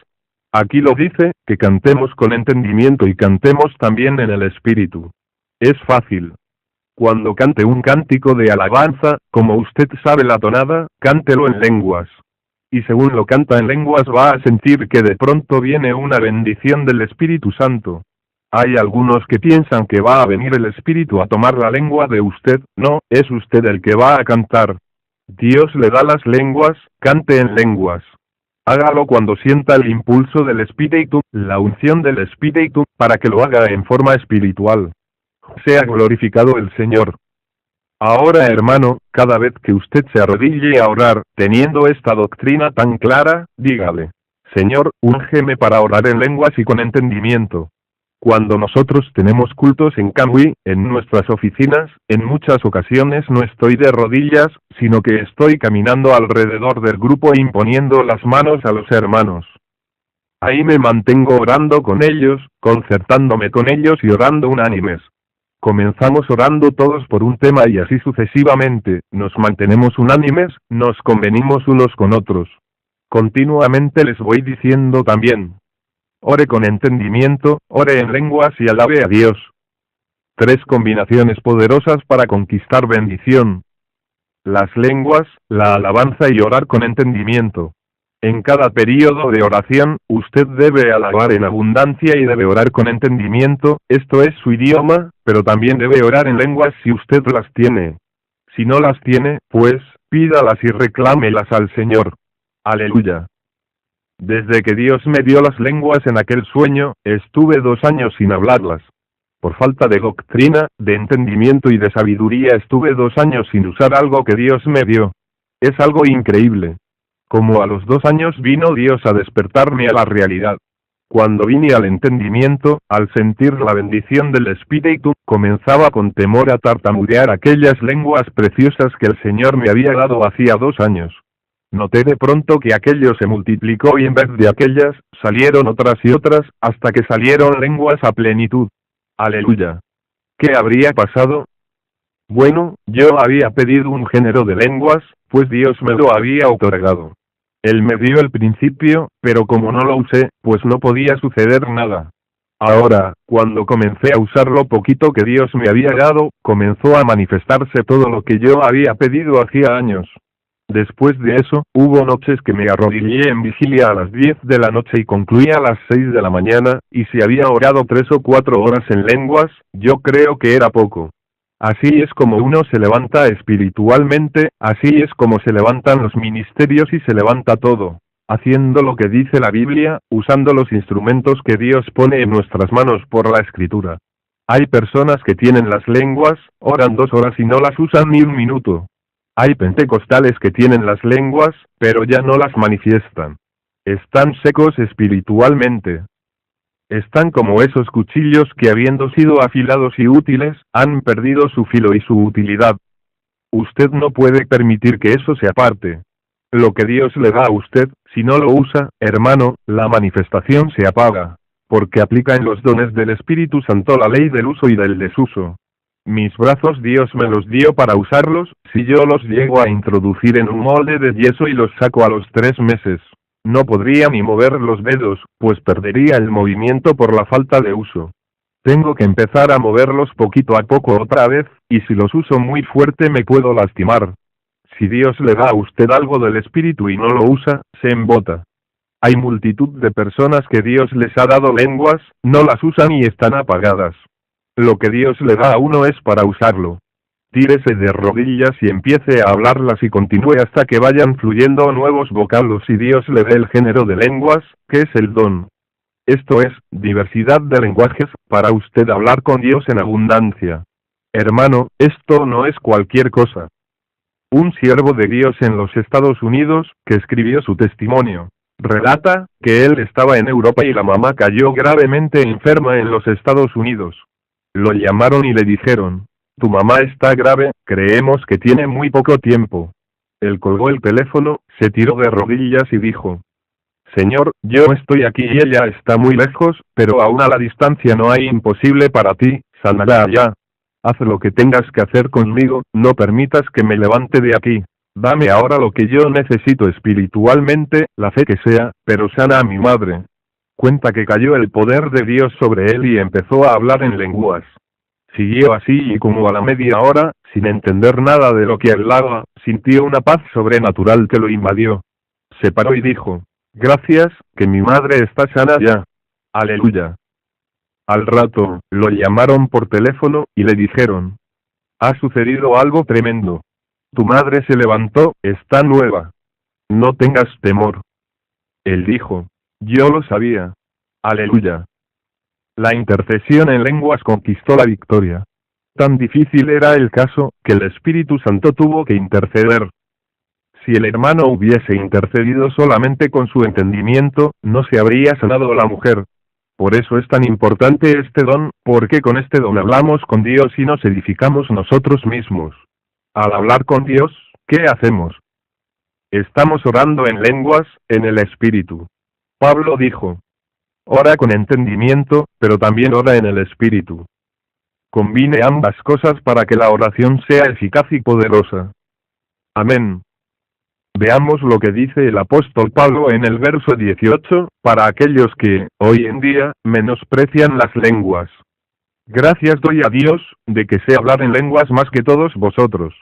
Aquí lo dice, que cantemos con entendimiento y cantemos también en el espíritu. Es fácil. Cuando cante un cántico de alabanza, como usted sabe la tonada, cántelo en lenguas. Y según lo canta en lenguas va a sentir que de pronto viene una bendición del Espíritu Santo. Hay algunos que piensan que va a venir el Espíritu a tomar la lengua de usted. No, es usted el que va a cantar. Dios le da las lenguas, cante en lenguas. Hágalo cuando sienta el impulso del Espíritu, la unción del Espíritu, para que lo haga en forma espiritual. Sea glorificado el Señor. Ahora, hermano, cada vez que usted se arrodille a orar, teniendo esta doctrina tan clara, dígale: Señor, úngeme para orar en lenguas y con entendimiento. Cuando nosotros tenemos cultos en Camui, en nuestras oficinas, en muchas ocasiones no estoy de rodillas, sino que estoy caminando alrededor del grupo e imponiendo las manos a los hermanos. Ahí me mantengo orando con ellos, concertándome con ellos y orando unánimes. Comenzamos orando todos por un tema y así sucesivamente, nos mantenemos unánimes, nos convenimos unos con otros. Continuamente les voy diciendo también: ore con entendimiento, ore en lenguas y alabe a Dios. 3 combinaciones poderosas para conquistar bendición. Las lenguas, la alabanza y orar con entendimiento. En cada período de oración, usted debe alabar en abundancia y debe orar con entendimiento, esto es su idioma, pero también debe orar en lenguas si usted las tiene. Si no las tiene, pues, pídalas y reclámelas al Señor. Aleluya. Desde que Dios me dio las lenguas en aquel sueño, estuve 2 años sin hablarlas. Por falta de doctrina, de entendimiento y de sabiduría estuve 2 años sin usar algo que Dios me dio. Es algo increíble. Como a los 2 años vino Dios a despertarme a la realidad. Cuando vine al entendimiento, al sentir la bendición del Espíritu, comenzaba con temor a tartamudear aquellas lenguas preciosas que el Señor me había dado hacía 2 años. Noté de pronto que aquello se multiplicó y en vez de aquellas, salieron otras y otras, hasta que salieron lenguas a plenitud. Aleluya. ¿Qué habría pasado? Bueno, yo había pedido un género de lenguas, pues Dios me lo había otorgado. Él me dio el principio, pero como no lo usé, pues no podía suceder nada. Ahora, cuando comencé a usar lo poquito que Dios me había dado, comenzó a manifestarse todo lo que yo había pedido hacía años. Después de eso, hubo noches que me arrodillé en vigilia a las 10 de la noche y concluía a las 6 de la mañana, y si había orado 3 o 4 horas en lenguas, yo creo que era poco. Así es como uno se levanta espiritualmente, así es como se levantan los ministerios y se levanta todo, haciendo lo que dice la Biblia, usando los instrumentos que Dios pone en nuestras manos por la Escritura. Hay personas que tienen las lenguas, oran 2 horas y no las usan ni un minuto. Hay pentecostales que tienen las lenguas, pero ya no las manifiestan. Están secos espiritualmente. Están como esos cuchillos que habiendo sido afilados y útiles, han perdido su filo y su utilidad. Usted no puede permitir que eso se aparte. Lo que Dios le da a usted, si no lo usa, hermano, la manifestación se apaga, porque aplica en los dones del Espíritu Santo la ley del uso y del desuso. Mis brazos Dios me los dio para usarlos, si yo los llego a introducir en un molde de yeso y los saco a los 3 meses. No podría ni mover los dedos, pues perdería el movimiento por la falta de uso. Tengo que empezar a moverlos poquito a poco otra vez, y si los uso muy fuerte me puedo lastimar. Si Dios le da a usted algo del Espíritu y no lo usa, se embota. Hay multitud de personas que Dios les ha dado lenguas, no las usan y están apagadas. Lo que Dios le da a uno es para usarlo. Tírese de rodillas y empiece a hablarlas y continúe hasta que vayan fluyendo nuevos vocablos y Dios le dé el género de lenguas, que es el don. Esto es, diversidad de lenguajes, para usted hablar con Dios en abundancia. Hermano, esto no es cualquier cosa. Un siervo de Dios en los Estados Unidos, que escribió su testimonio, relata que él estaba en Europa y la mamá cayó gravemente enferma en los Estados Unidos. Lo llamaron y le dijeron: tu mamá está grave, creemos que tiene muy poco tiempo. Él colgó el teléfono, se tiró de rodillas y dijo: Señor, yo estoy aquí y ella está muy lejos, pero aún a la distancia no hay imposible para ti, sanará allá. Haz lo que tengas que hacer conmigo, no permitas que me levante de aquí. Dame ahora lo que yo necesito espiritualmente, la fe que sea, pero sana a mi madre. Cuenta que cayó el poder de Dios sobre él y empezó a hablar en lenguas. Siguió así y como a la media hora, sin entender nada de lo que hablaba, sintió una paz sobrenatural que lo invadió. Se paró y dijo, gracias, que mi madre está sana ya. Aleluya. Al rato, lo llamaron por teléfono, y le dijeron, ha sucedido algo tremendo. Tu madre se levantó, está nueva. No tengas temor. Él dijo, yo lo sabía. Aleluya. La intercesión en lenguas conquistó la victoria. Tan difícil era el caso, que el Espíritu Santo tuvo que interceder. Si el hermano hubiese intercedido solamente con su entendimiento, no se habría sanado la mujer. Por eso es tan importante este don, porque con este don hablamos con Dios y nos edificamos nosotros mismos. Al hablar con Dios, ¿qué hacemos? Estamos orando en lenguas, en el Espíritu. Pablo dijo, ora con entendimiento, pero también ora en el Espíritu. Combine ambas cosas para que la oración sea eficaz y poderosa. Amén. Veamos lo que dice el apóstol Pablo en el verso 18, para aquellos que, hoy en día, menosprecian las lenguas. Gracias doy a Dios, de que sé hablar en lenguas más que todos vosotros.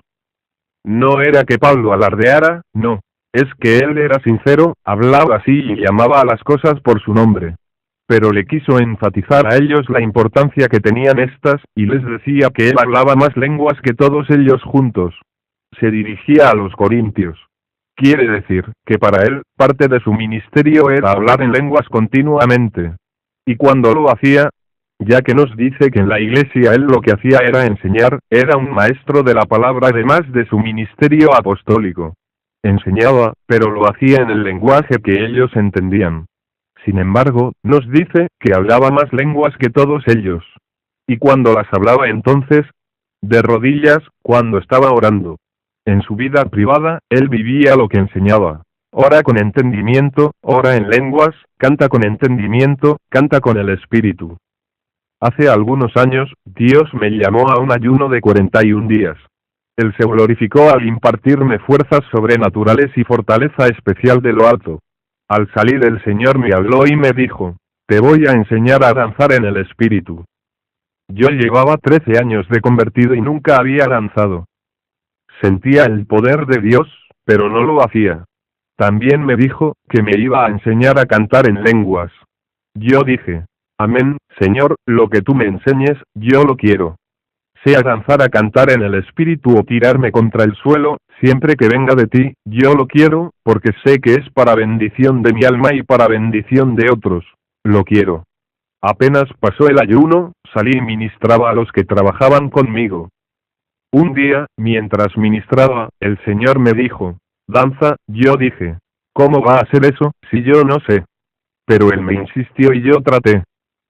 No era que Pablo alardeara, no. Es que él era sincero, hablaba así y llamaba a las cosas por su nombre. Pero le quiso enfatizar a ellos la importancia que tenían estas, y les decía que él hablaba más lenguas que todos ellos juntos. Se dirigía a los corintios. Quiere decir, que para él, parte de su ministerio era hablar en lenguas continuamente. Y cuando lo hacía, ya que nos dice que en la iglesia él lo que hacía era enseñar, era un maestro de la palabra además de su ministerio apostólico. Enseñaba, pero lo hacía en el lenguaje que ellos entendían. Sin embargo, nos dice que hablaba más lenguas que todos ellos. Y cuando las hablaba entonces, de rodillas, cuando estaba orando. En su vida privada, él vivía lo que enseñaba. Ora con entendimiento, ora en lenguas, canta con entendimiento, canta con el Espíritu. Hace algunos años, Dios me llamó a un ayuno de 41 días. Él se glorificó al impartirme fuerzas sobrenaturales y fortaleza especial de lo alto. Al salir el Señor me habló y me dijo, te voy a enseñar a danzar en el Espíritu. Yo llevaba 13 años de convertido y nunca había danzado. Sentía el poder de Dios, pero no lo hacía. También me dijo, que me iba a enseñar a cantar en lenguas. Yo dije, amén, Señor, lo que tú me enseñes, yo lo quiero. Sea danzar a cantar en el Espíritu o tirarme contra el suelo, siempre que venga de ti, yo lo quiero, porque sé que es para bendición de mi alma y para bendición de otros. Lo quiero. Apenas pasó el ayuno, salí y ministraba a los que trabajaban conmigo. Un día, mientras ministraba, el Señor me dijo, danza. Yo dije, ¿cómo va a ser eso, si yo no sé? Pero él me insistió y yo traté.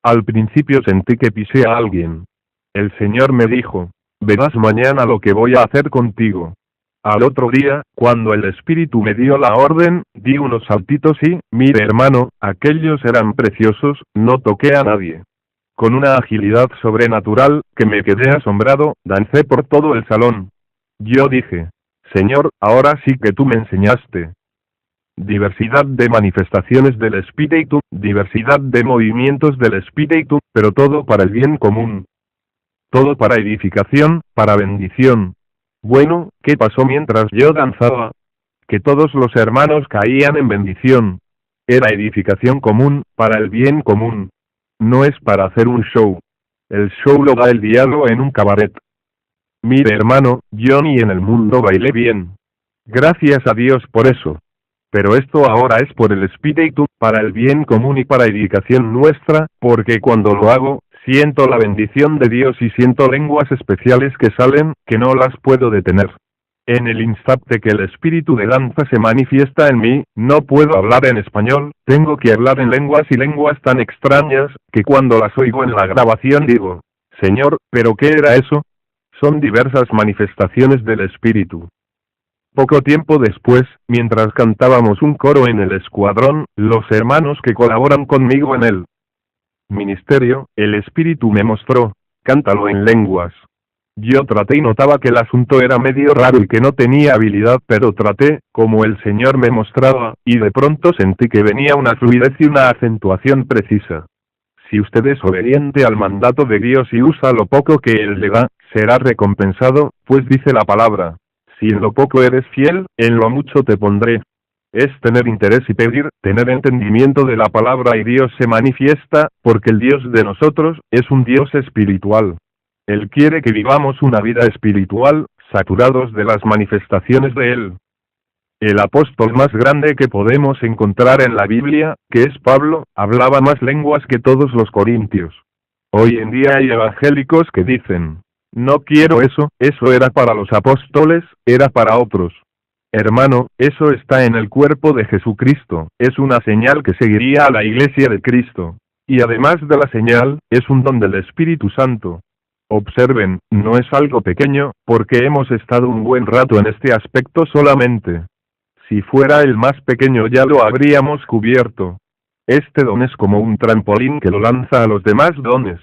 Al principio sentí que pisé a alguien. El Señor me dijo, verás mañana lo que voy a hacer contigo. Al otro día, cuando el Espíritu me dio la orden, di unos saltitos y, mire hermano, aquellos eran preciosos, no toqué a nadie. Con una agilidad sobrenatural, que me quedé asombrado, dancé por todo el salón. Yo dije, Señor, ahora sí que tú me enseñaste. Diversidad de manifestaciones del Espíritu, diversidad de movimientos del Espíritu, pero todo para el bien común. Todo para edificación, para bendición. Bueno, ¿qué pasó mientras yo danzaba? Que todos los hermanos caían en bendición. Era edificación común, para el bien común. No es para hacer un show. El show lo da el diablo en un cabaret. Mire hermano, yo ni en el mundo bailé bien. Gracias a Dios por eso. Pero esto ahora es por el Espíritu, para el bien común y para edificación nuestra, porque cuando lo hago, siento la bendición de Dios y siento lenguas especiales que salen, que no las puedo detener. En el instante que el espíritu de danza se manifiesta en mí, no puedo hablar en español, tengo que hablar en lenguas y lenguas tan extrañas, que cuando las oigo en la grabación digo, Señor, ¿pero qué era eso? Son diversas manifestaciones del espíritu. Poco tiempo después, mientras cantábamos un coro en el escuadrón, los hermanos que colaboran conmigo en el ministerio, el espíritu me mostró, cántalo en lenguas. Yo traté y notaba que el asunto era medio raro y que no tenía habilidad, pero traté, como el Señor me mostraba, y de pronto sentí que venía una fluidez y una acentuación precisa. Si usted es obediente al mandato de Dios y usa lo poco que Él le da, será recompensado, pues dice la palabra: si en lo poco eres fiel, en lo mucho te pondré. Es tener interés y pedir, tener entendimiento de la palabra, y Dios se manifiesta, porque el Dios de nosotros es un Dios espiritual. Él quiere que vivamos una vida espiritual, saturados de las manifestaciones de Él. El apóstol más grande que podemos encontrar en la Biblia, que es Pablo, hablaba más lenguas que todos los corintios. Hoy en día hay evangélicos que dicen: no quiero eso era para los apóstoles, era para otros. Hermano, eso está en el cuerpo de Jesucristo, es una señal que seguiría a la iglesia de Cristo. Y además de la señal, es un don del Espíritu Santo. Observen, no es algo pequeño, porque hemos estado un buen rato en este aspecto solamente. Si fuera el más pequeño ya lo habríamos cubierto. Este don es como un trampolín que lo lanza a los demás dones.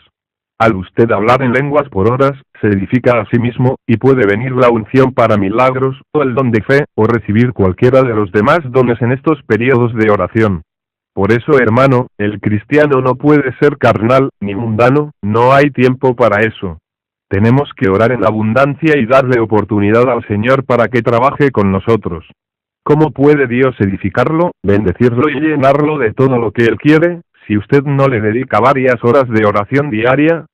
Al usted hablar en lenguas por horas, se edifica a sí mismo, y puede venir la unción para milagros, o el don de fe, o recibir cualquiera de los demás dones en estos periodos de oración. Por eso, hermano, el cristiano no puede ser carnal, ni mundano, no hay tiempo para eso. Tenemos que orar en abundancia y darle oportunidad al Señor para que trabaje con nosotros. ¿Cómo puede Dios edificarlo, bendecirlo y llenarlo de todo lo que Él quiere, si usted no le dedica varias horas de oración diaria?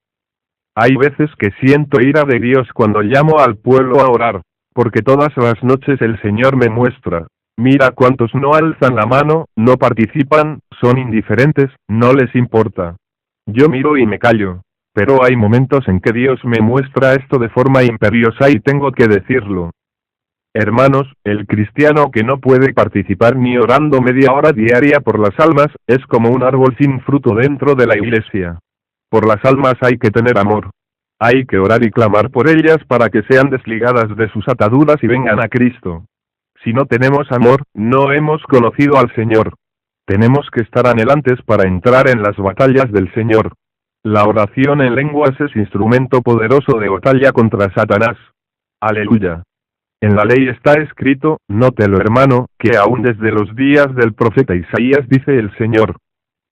Hay veces que siento ira de Dios cuando llamo al pueblo a orar, porque todas las noches el Señor me muestra: mira cuántos no alzan la mano, no participan, son indiferentes, no les importa. Yo miro y me callo. Pero hay momentos en que Dios me muestra esto de forma imperiosa y tengo que decirlo. Hermanos, el cristiano que no puede participar ni orando media hora diaria por las almas, es como un árbol sin fruto dentro de la iglesia. Por las almas hay que tener amor. Hay que orar y clamar por ellas para que sean desligadas de sus ataduras y vengan a Cristo. Si no tenemos amor, no hemos conocido al Señor. Tenemos que estar anhelantes para entrar en las batallas del Señor. La oración en lenguas es instrumento poderoso de batalla contra Satanás. Aleluya. En la ley está escrito, nótelo hermano, que aún desde los días del profeta Isaías dice el Señor: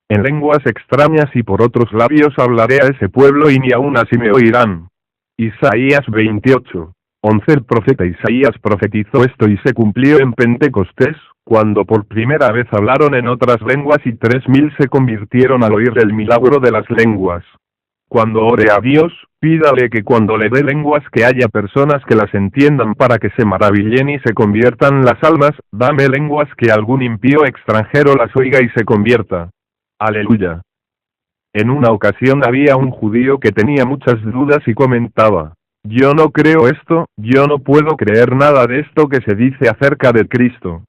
en lenguas extrañas y por otros labios hablaré a ese pueblo y ni aun así me oirán. Isaías 28:11. El profeta Isaías profetizó esto y se cumplió en Pentecostés, cuando por primera vez hablaron en otras lenguas y 3000 se convirtieron al oír el milagro de las lenguas. Cuando ore a Dios, pídale que cuando le dé lenguas que haya personas que las entiendan para que se maravillen y se conviertan las almas. Dame lenguas que algún impío extranjero las oiga y se convierta. Aleluya. En una ocasión había un judío que tenía muchas dudas y comentaba: yo no creo esto, yo no puedo creer nada de esto que se dice acerca de Cristo.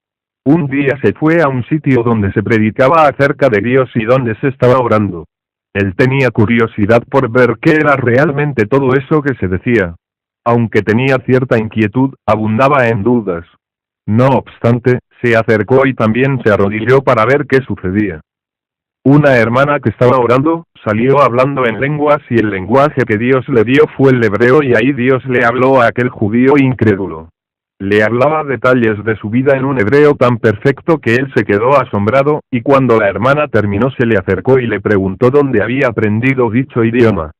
Un día se fue a un sitio donde se predicaba acerca de Dios y donde se estaba orando. Él tenía curiosidad por ver qué era realmente todo eso que se decía. Aunque tenía cierta inquietud, abundaba en dudas. No obstante, se acercó y también se arrodilló para ver qué sucedía. Una hermana que estaba orando, salió hablando en lenguas y el lenguaje que Dios le dio fue el hebreo y ahí Dios le habló a aquel judío incrédulo. Le hablaba detalles de su vida en un hebreo tan perfecto que él se quedó asombrado, y cuando la hermana terminó se le acercó y le preguntó dónde había aprendido dicho idioma.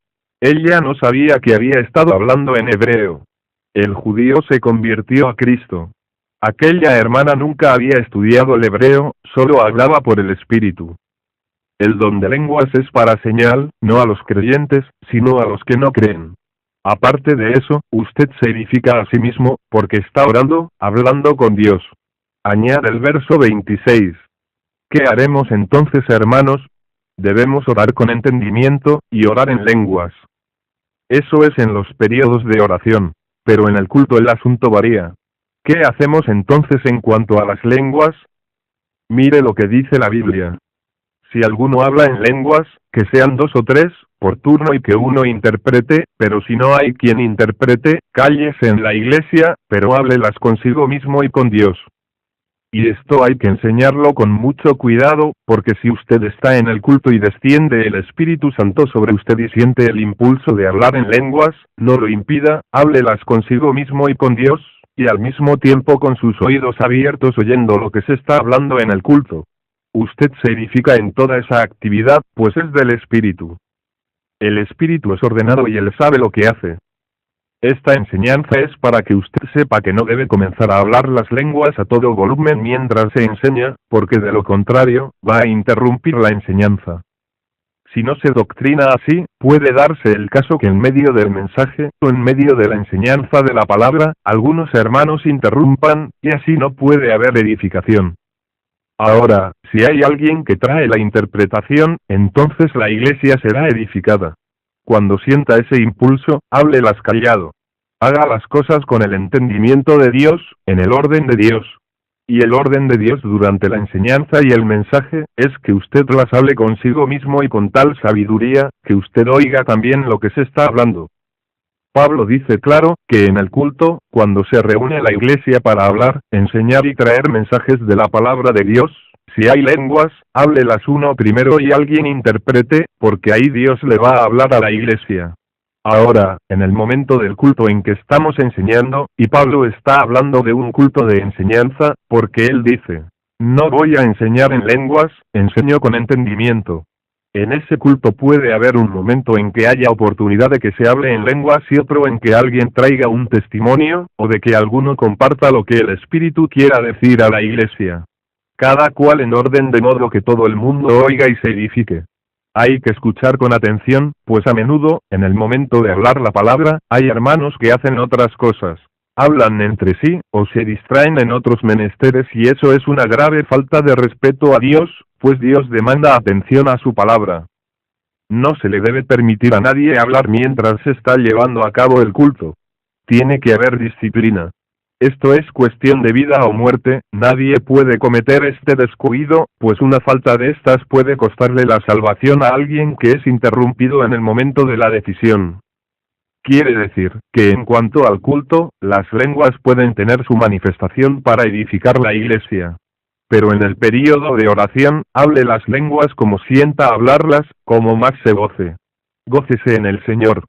Ella no sabía que había estado hablando en hebreo. El judío se convirtió a Cristo. Aquella hermana nunca había estudiado el hebreo, solo hablaba por el Espíritu. El don de lenguas es para señal, no a los creyentes, sino a los que no creen. Aparte de eso, usted se edifica a sí mismo, porque está orando, hablando con Dios. Añade el verso 26. ¿Qué haremos entonces, hermanos? Debemos orar con entendimiento, y orar en lenguas. Eso es en los periodos de oración, pero en el culto el asunto varía. ¿Qué hacemos entonces en cuanto a las lenguas? Mire lo que dice la Biblia. Si alguno habla en lenguas, que sean 2 o 3, por turno y que uno interprete, pero si no hay quien interprete, cállese en la iglesia, pero háblelas consigo mismo y con Dios. Y esto hay que enseñarlo con mucho cuidado, porque si usted está en el culto y desciende el Espíritu Santo sobre usted y siente el impulso de hablar en lenguas, no lo impida, háblelas consigo mismo y con Dios, y al mismo tiempo con sus oídos abiertos oyendo lo que se está hablando en el culto. Usted se edifica en toda esa actividad, pues es del Espíritu. El Espíritu es ordenado y Él sabe lo que hace. Esta enseñanza es para que usted sepa que no debe comenzar a hablar las lenguas a todo volumen mientras se enseña, porque de lo contrario, va a interrumpir la enseñanza. Si no se doctrina así, puede darse el caso que en medio del mensaje, o en medio de la enseñanza de la palabra, algunos hermanos interrumpan, y así no puede haber edificación. Ahora, si hay alguien que trae la interpretación, entonces la iglesia será edificada. Cuando sienta ese impulso, háblelas callado. Haga las cosas con el entendimiento de Dios, en el orden de Dios. Y el orden de Dios durante la enseñanza y el mensaje, es que usted las hable consigo mismo y con tal sabiduría, que usted oiga también lo que se está hablando. Pablo dice claro, que en el culto, cuando se reúne la iglesia para hablar, enseñar y traer mensajes de la palabra de Dios, si hay lenguas, háblelas uno primero y alguien interprete, porque ahí Dios le va a hablar a la iglesia. Ahora, en el momento del culto en que estamos enseñando, y Pablo está hablando de un culto de enseñanza, porque él dice, no voy a enseñar en lenguas, enseño con entendimiento. En ese culto puede haber un momento en que haya oportunidad de que se hable en lenguas y otro en que alguien traiga un testimonio, o de que alguno comparta lo que el Espíritu quiera decir a la iglesia. Cada cual en orden de modo que todo el mundo oiga y se edifique. Hay que escuchar con atención, pues a menudo, en el momento de hablar la palabra, hay hermanos que hacen otras cosas. Hablan entre sí, o se distraen en otros menesteres y eso es una grave falta de respeto a Dios, pues Dios demanda atención a su palabra. No se le debe permitir a nadie hablar mientras se está llevando a cabo el culto. Tiene que haber disciplina. Esto es cuestión de vida o muerte, nadie puede cometer este descuido, pues una falta de estas puede costarle la salvación a alguien que es interrumpido en el momento de la decisión. Quiere decir, que en cuanto al culto, las lenguas pueden tener su manifestación para edificar la iglesia. Pero en el período de oración, hable las lenguas como sienta hablarlas, como más se goce. Gócese en el Señor.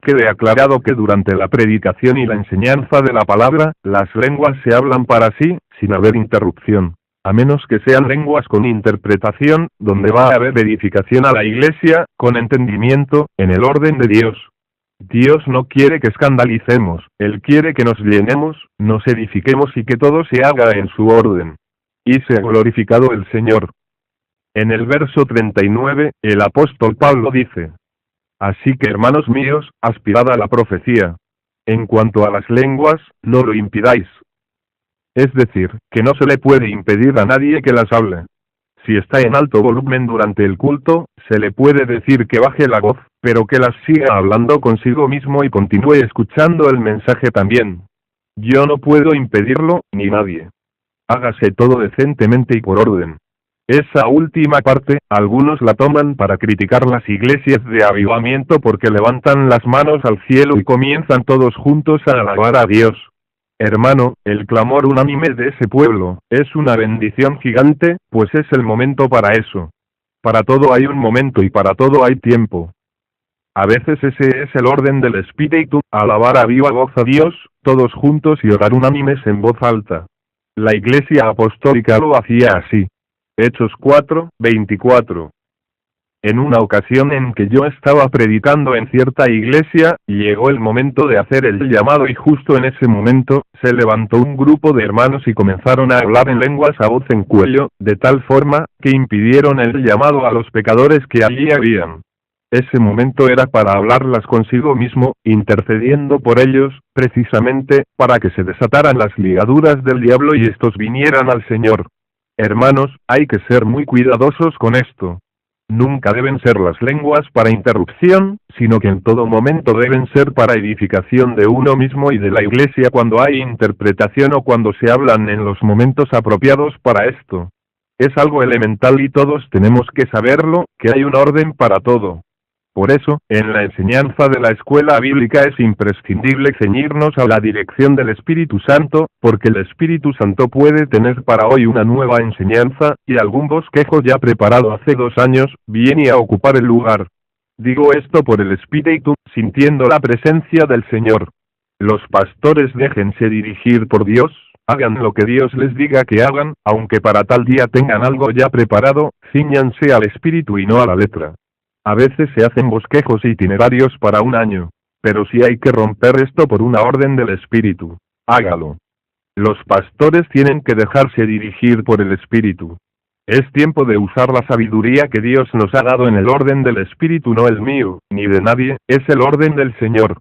Quede aclarado que durante la predicación y la enseñanza de la palabra, las lenguas se hablan para sí, sin haber interrupción. A menos que sean lenguas con interpretación, donde va a haber edificación a la iglesia, con entendimiento, en el orden de Dios. Dios no quiere que escandalicemos, Él quiere que nos llenemos, nos edifiquemos y que todo se haga en su orden. Y sea glorificado el Señor. En el verso 39, el apóstol Pablo dice, así que hermanos míos, aspirad a la profecía. En cuanto a las lenguas, no lo impidáis. Es decir, que no se le puede impedir a nadie que las hable. Si está en alto volumen durante el culto, se le puede decir que baje la voz, pero que las siga hablando consigo mismo y continúe escuchando el mensaje también. Yo no puedo impedirlo, ni nadie. Hágase todo decentemente y por orden. Esa última parte, algunos la toman para criticar las iglesias de avivamiento porque levantan las manos al cielo y comienzan todos juntos a alabar a Dios. Hermano, el clamor unánime de ese pueblo, es una bendición gigante, pues es el momento para eso. Para todo hay un momento y para todo hay tiempo. A veces ese es el orden del Espíritu, alabar a viva voz a Dios, todos juntos y orar unánimes en voz alta. La Iglesia Apostólica lo hacía así. Hechos 4:24. En una ocasión en que yo estaba predicando en cierta iglesia, llegó el momento de hacer el llamado y justo en ese momento, se levantó un grupo de hermanos y comenzaron a hablar en lenguas a voz en cuello, de tal forma, que impidieron el llamado a los pecadores que allí habían. Ese momento era para hablarlas consigo mismo, intercediendo por ellos, precisamente, para que se desataran las ligaduras del diablo y estos vinieran al Señor. Hermanos, hay que ser muy cuidadosos con esto. Nunca deben ser las lenguas para interrupción, sino que en todo momento deben ser para edificación de uno mismo y de la iglesia cuando hay interpretación o cuando se hablan en los momentos apropiados para esto. Es algo elemental y todos tenemos que saberlo, que hay un orden para todo. Por eso, en la enseñanza de la escuela bíblica es imprescindible ceñirnos a la dirección del Espíritu Santo, porque el Espíritu Santo puede tener para hoy una nueva enseñanza, y algún bosquejo ya preparado hace 2 años, viene a ocupar el lugar. Digo esto por el Espíritu, sintiendo la presencia del Señor. Los pastores déjense dirigir por Dios, Hagan lo que Dios les diga que hagan, aunque para tal día tengan algo ya preparado, cíñanse al espíritu y no a la letra. A veces se hacen bosquejos itinerarios para un año. Pero si hay que romper esto por una orden del espíritu, hágalo. Los pastores tienen que dejarse dirigir por el espíritu. Es tiempo de usar la sabiduría que Dios nos ha dado en el orden del espíritu, no el mío, ni de nadie, es el orden del Señor.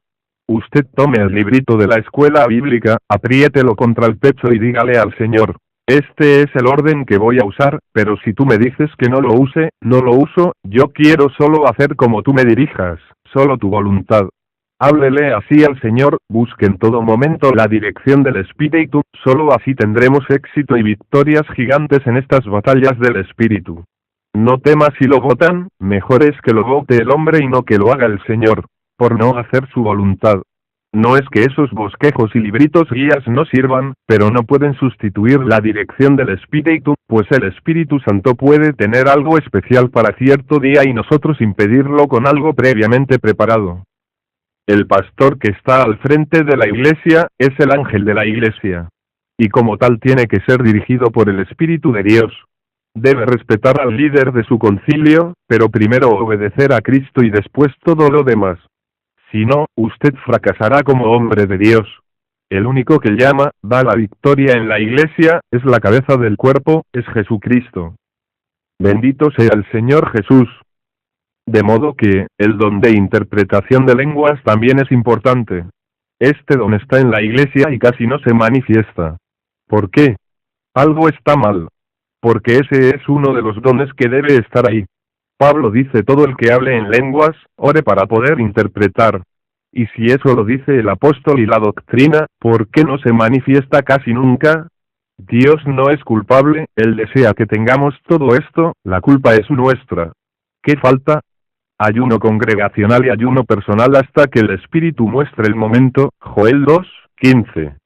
Usted tome el librito de la escuela bíblica, apriételo contra el pecho y dígale al Señor: este es el orden que voy a usar, pero si tú me dices que no lo use, no lo uso, yo quiero solo hacer como tú me dirijas, solo tu voluntad. Háblele así al Señor, busque en todo momento la dirección del Espíritu, solo así tendremos éxito y victorias gigantes en estas batallas del Espíritu. No tema si lo votan, mejor es que lo vote el hombre y no que lo haga el Señor, por no hacer su voluntad. No es que esos bosquejos y libritos guías no sirvan, pero no pueden sustituir la dirección del Espíritu, pues el Espíritu Santo puede tener algo especial para cierto día y nosotros impedirlo con algo previamente preparado. El pastor que está al frente de la iglesia, es el ángel de la iglesia. Y como tal tiene que ser dirigido por el Espíritu de Dios. Debe respetar al líder de su concilio, pero primero obedecer a Cristo y después todo lo demás. Si no, usted fracasará como hombre de Dios. El único que llama, da la victoria en la iglesia, es la cabeza del cuerpo, es Jesucristo. Bendito sea el Señor Jesús. De modo que, el don de interpretación de lenguas también es importante. Este don está en la iglesia y casi no se manifiesta. ¿Por qué? Algo está mal. Porque ese es uno de los dones que debe estar ahí. Pablo dice: todo el que hable en lenguas, ore para poder interpretar. Y si eso lo dice el apóstol y la doctrina, ¿por qué no se manifiesta casi nunca? Dios no es culpable, Él desea que tengamos todo esto, la culpa es nuestra. ¿Qué falta? Ayuno congregacional y ayuno personal hasta que el Espíritu muestre el momento, Joel 2:15.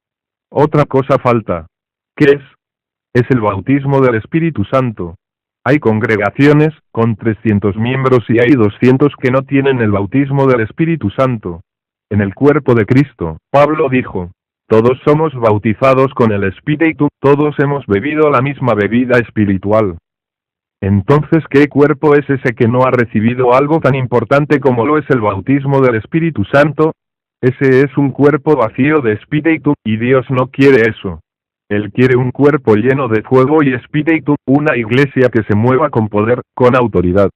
Otra cosa falta. ¿Qué es? Es el bautismo del Espíritu Santo. Hay congregaciones, con 300 miembros y hay 200 que no tienen el bautismo del Espíritu Santo. En el cuerpo de Cristo, Pablo dijo: todos somos bautizados con el Espíritu, todos hemos bebido la misma bebida espiritual. Entonces, ¿qué cuerpo es ese que no ha recibido algo tan importante como lo es el bautismo del Espíritu Santo? Ese es un cuerpo vacío de espíritu, y Dios no quiere eso. Él quiere un cuerpo lleno de fuego y espíritu, una iglesia que se mueva con poder, con autoridad.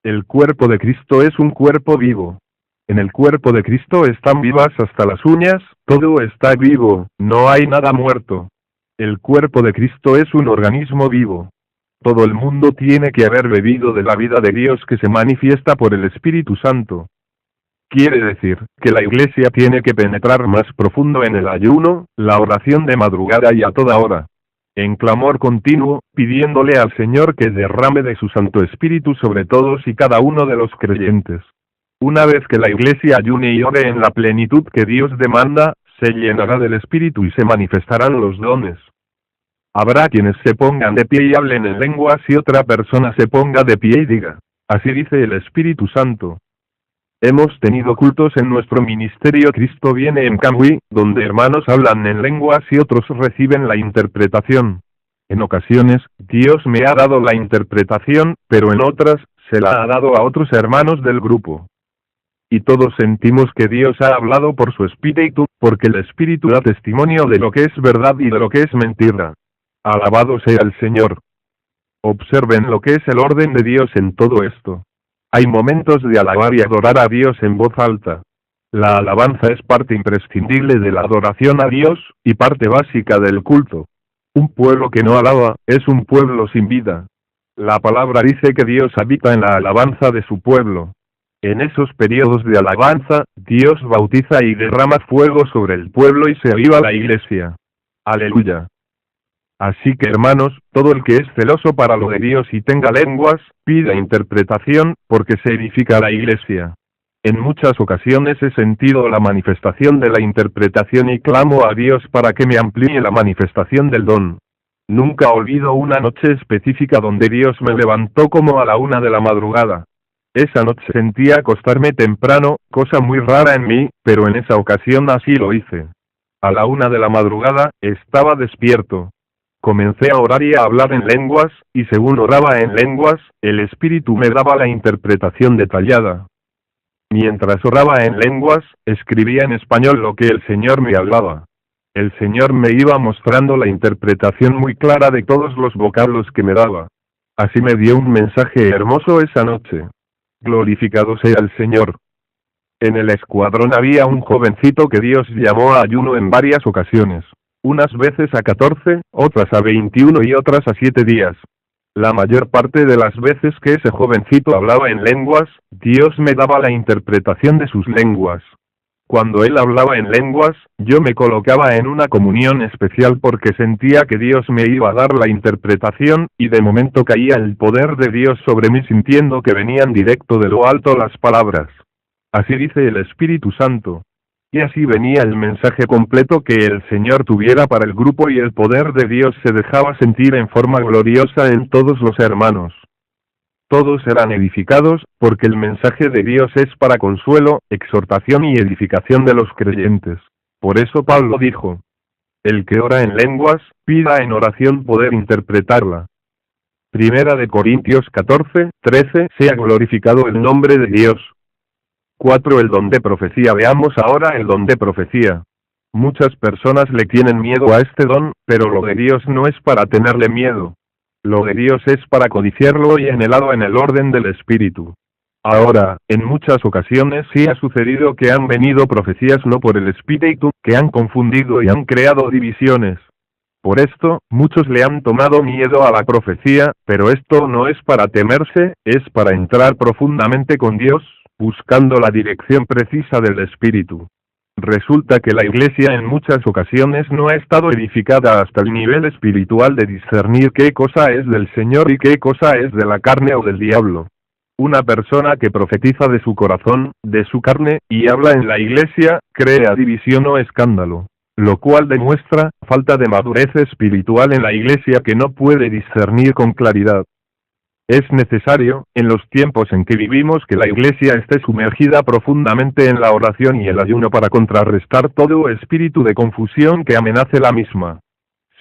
El cuerpo de Cristo es un cuerpo vivo. En el cuerpo de Cristo están vivas hasta las uñas, todo está vivo, no hay nada muerto. El cuerpo de Cristo es un organismo vivo. Todo el mundo tiene que haber bebido de la vida de Dios que se manifiesta por el Espíritu Santo. Quiere decir, que la iglesia tiene que penetrar más profundo en el ayuno, la oración de madrugada y a toda hora. En clamor continuo, pidiéndole al Señor que derrame de su Santo Espíritu sobre todos y cada uno de los creyentes. Una vez que la iglesia ayune y ore en la plenitud que Dios demanda, se llenará del Espíritu y se manifestarán los dones. Habrá quienes se pongan de pie y hablen en lenguas y otra persona se ponga de pie y diga: así dice el Espíritu Santo. Hemos tenido cultos en nuestro ministerio Cristo viene en Camui, donde hermanos hablan en lenguas y otros reciben la interpretación. En ocasiones, Dios me ha dado la interpretación, pero en otras, se la ha dado a otros hermanos del grupo. Y todos sentimos que Dios ha hablado por su Espíritu, porque el Espíritu da testimonio de lo que es verdad y de lo que es mentira. Alabado sea el Señor. Observen lo que es el orden de Dios en todo esto. Hay momentos de alabar y adorar a Dios en voz alta. La alabanza es parte imprescindible de la adoración a Dios, y parte básica del culto. Un pueblo que no alaba, es un pueblo sin vida. La palabra dice que Dios habita en la alabanza de su pueblo. En esos periodos de alabanza, Dios bautiza y derrama fuego sobre el pueblo y se aviva la iglesia. Aleluya. Así que hermanos, todo el que es celoso para lo de Dios y tenga lenguas, pida interpretación, porque se edifica la iglesia. En muchas ocasiones he sentido la manifestación de la interpretación y clamo a Dios para que me amplíe la manifestación del don. Nunca olvido una noche específica donde Dios me levantó como a la 1 de la madrugada. Esa noche sentía acostarme temprano, cosa muy rara en mí, pero en esa ocasión así lo hice. A la 1 de la madrugada, estaba despierto. Comencé a orar y a hablar en lenguas, y según oraba en lenguas, el Espíritu me daba la interpretación detallada. Mientras oraba en lenguas, escribía en español lo que el Señor me hablaba. El Señor me iba mostrando la interpretación muy clara de todos los vocablos que me daba. Así me dio un mensaje hermoso esa noche. Glorificado sea el Señor. En el escuadrón había un jovencito que Dios llamó a ayuno en varias ocasiones. Unas veces a 14, otras a 21 y otras a 7 días. La mayor parte de las veces que ese jovencito hablaba en lenguas, Dios me daba la interpretación de sus lenguas. Cuando él hablaba en lenguas, yo me colocaba en una comunión especial porque sentía que Dios me iba a dar la interpretación, y de momento caía el poder de Dios sobre mí sintiendo que venían directo de lo alto las palabras. Así dice el Espíritu Santo. Y así venía el mensaje completo que el Señor tuviera para el grupo y el poder de Dios se dejaba sentir en forma gloriosa en todos los hermanos. Todos eran edificados, porque el mensaje de Dios es para consuelo, exhortación y edificación de los creyentes. Por eso Pablo dijo: el que ora en lenguas, pida en oración poder interpretarla. Primera de Corintios 14:13, sea glorificado el nombre de Dios. 4. El don de profecía. Veamos ahora el don de profecía. Muchas personas le tienen miedo a este don, pero lo de Dios no es para tenerle miedo. Lo de Dios es para codiciarlo y anhelarlo en el orden del Espíritu. Ahora, en muchas ocasiones sí ha sucedido que han venido profecías no por el Espíritu, que han confundido y han creado divisiones. Por esto, muchos le han tomado miedo a la profecía, pero esto no es para temerse, es para entrar profundamente con Dios, buscando la dirección precisa del Espíritu. Resulta que la Iglesia en muchas ocasiones no ha estado edificada hasta el nivel espiritual de discernir qué cosa es del Señor y qué cosa es de la carne o del diablo. Una persona que profetiza de su corazón, de su carne, y habla en la Iglesia, crea división o escándalo, lo cual demuestra falta de madurez espiritual en la Iglesia que no puede discernir con claridad. Es necesario, en los tiempos en que vivimos, que la Iglesia esté sumergida profundamente en la oración y el ayuno para contrarrestar todo espíritu de confusión que amenace la misma.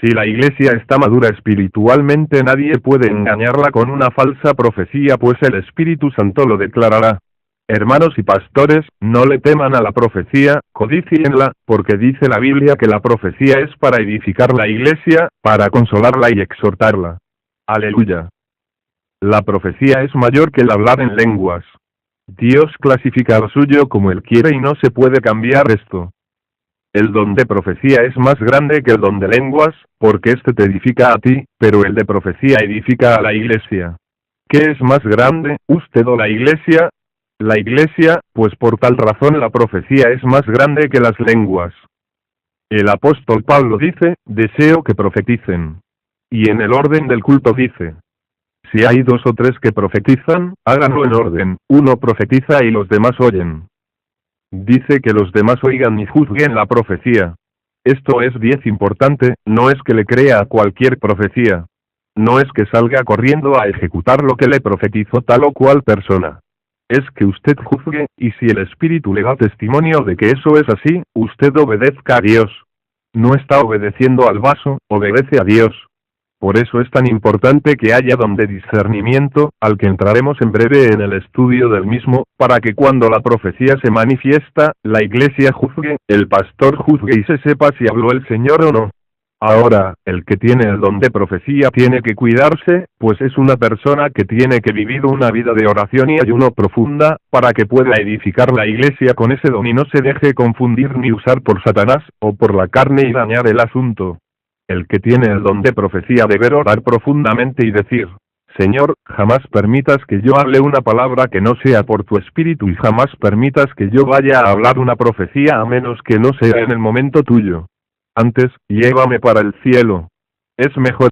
Si la Iglesia está madura espiritualmente, nadie puede engañarla con una falsa profecía, pues el Espíritu Santo lo declarará. Hermanos y pastores, no le teman a la profecía, codicíenla, porque dice la Biblia que la profecía es para edificar la Iglesia, para consolarla y exhortarla. Aleluya. La profecía es mayor que el hablar en lenguas. Dios clasifica lo suyo como Él quiere y no se puede cambiar esto. El don de profecía es más grande que el don de lenguas, porque este te edifica a ti, pero el de profecía edifica a la Iglesia. ¿Qué es más grande, usted o la Iglesia? La Iglesia, pues por tal razón la profecía es más grande que las lenguas. El apóstol Pablo dice: deseo que profeticen. Y en el orden del culto dice: si hay 2 o 3 que profetizan, háganlo en orden, uno profetiza y los demás oyen. Dice que los demás oigan y juzguen la profecía. Esto es 10 importante, no es que le crea a cualquier profecía. No es que salga corriendo a ejecutar lo que le profetizó tal o cual persona. Es que usted juzgue, y si el Espíritu le da testimonio de que eso es así, usted obedezca a Dios. No está obedeciendo al vaso, obedece a Dios. Por eso es tan importante que haya don de discernimiento, al que entraremos en breve en el estudio del mismo, para que cuando la profecía se manifiesta, la Iglesia juzgue, el pastor juzgue y se sepa si habló el Señor o no. Ahora, el que tiene el don de profecía tiene que cuidarse, pues es una persona que tiene que vivir una vida de oración y ayuno profunda, para que pueda edificar la Iglesia con ese don y no se deje confundir ni usar por Satanás, o por la carne y dañar el asunto. El que tiene el don de profecía debe orar profundamente y decir: Señor, jamás permitas que yo hable una palabra que no sea por tu Espíritu y jamás permitas que yo vaya a hablar una profecía a menos que no sea en el momento tuyo. Antes, llévame para el cielo. Es mejor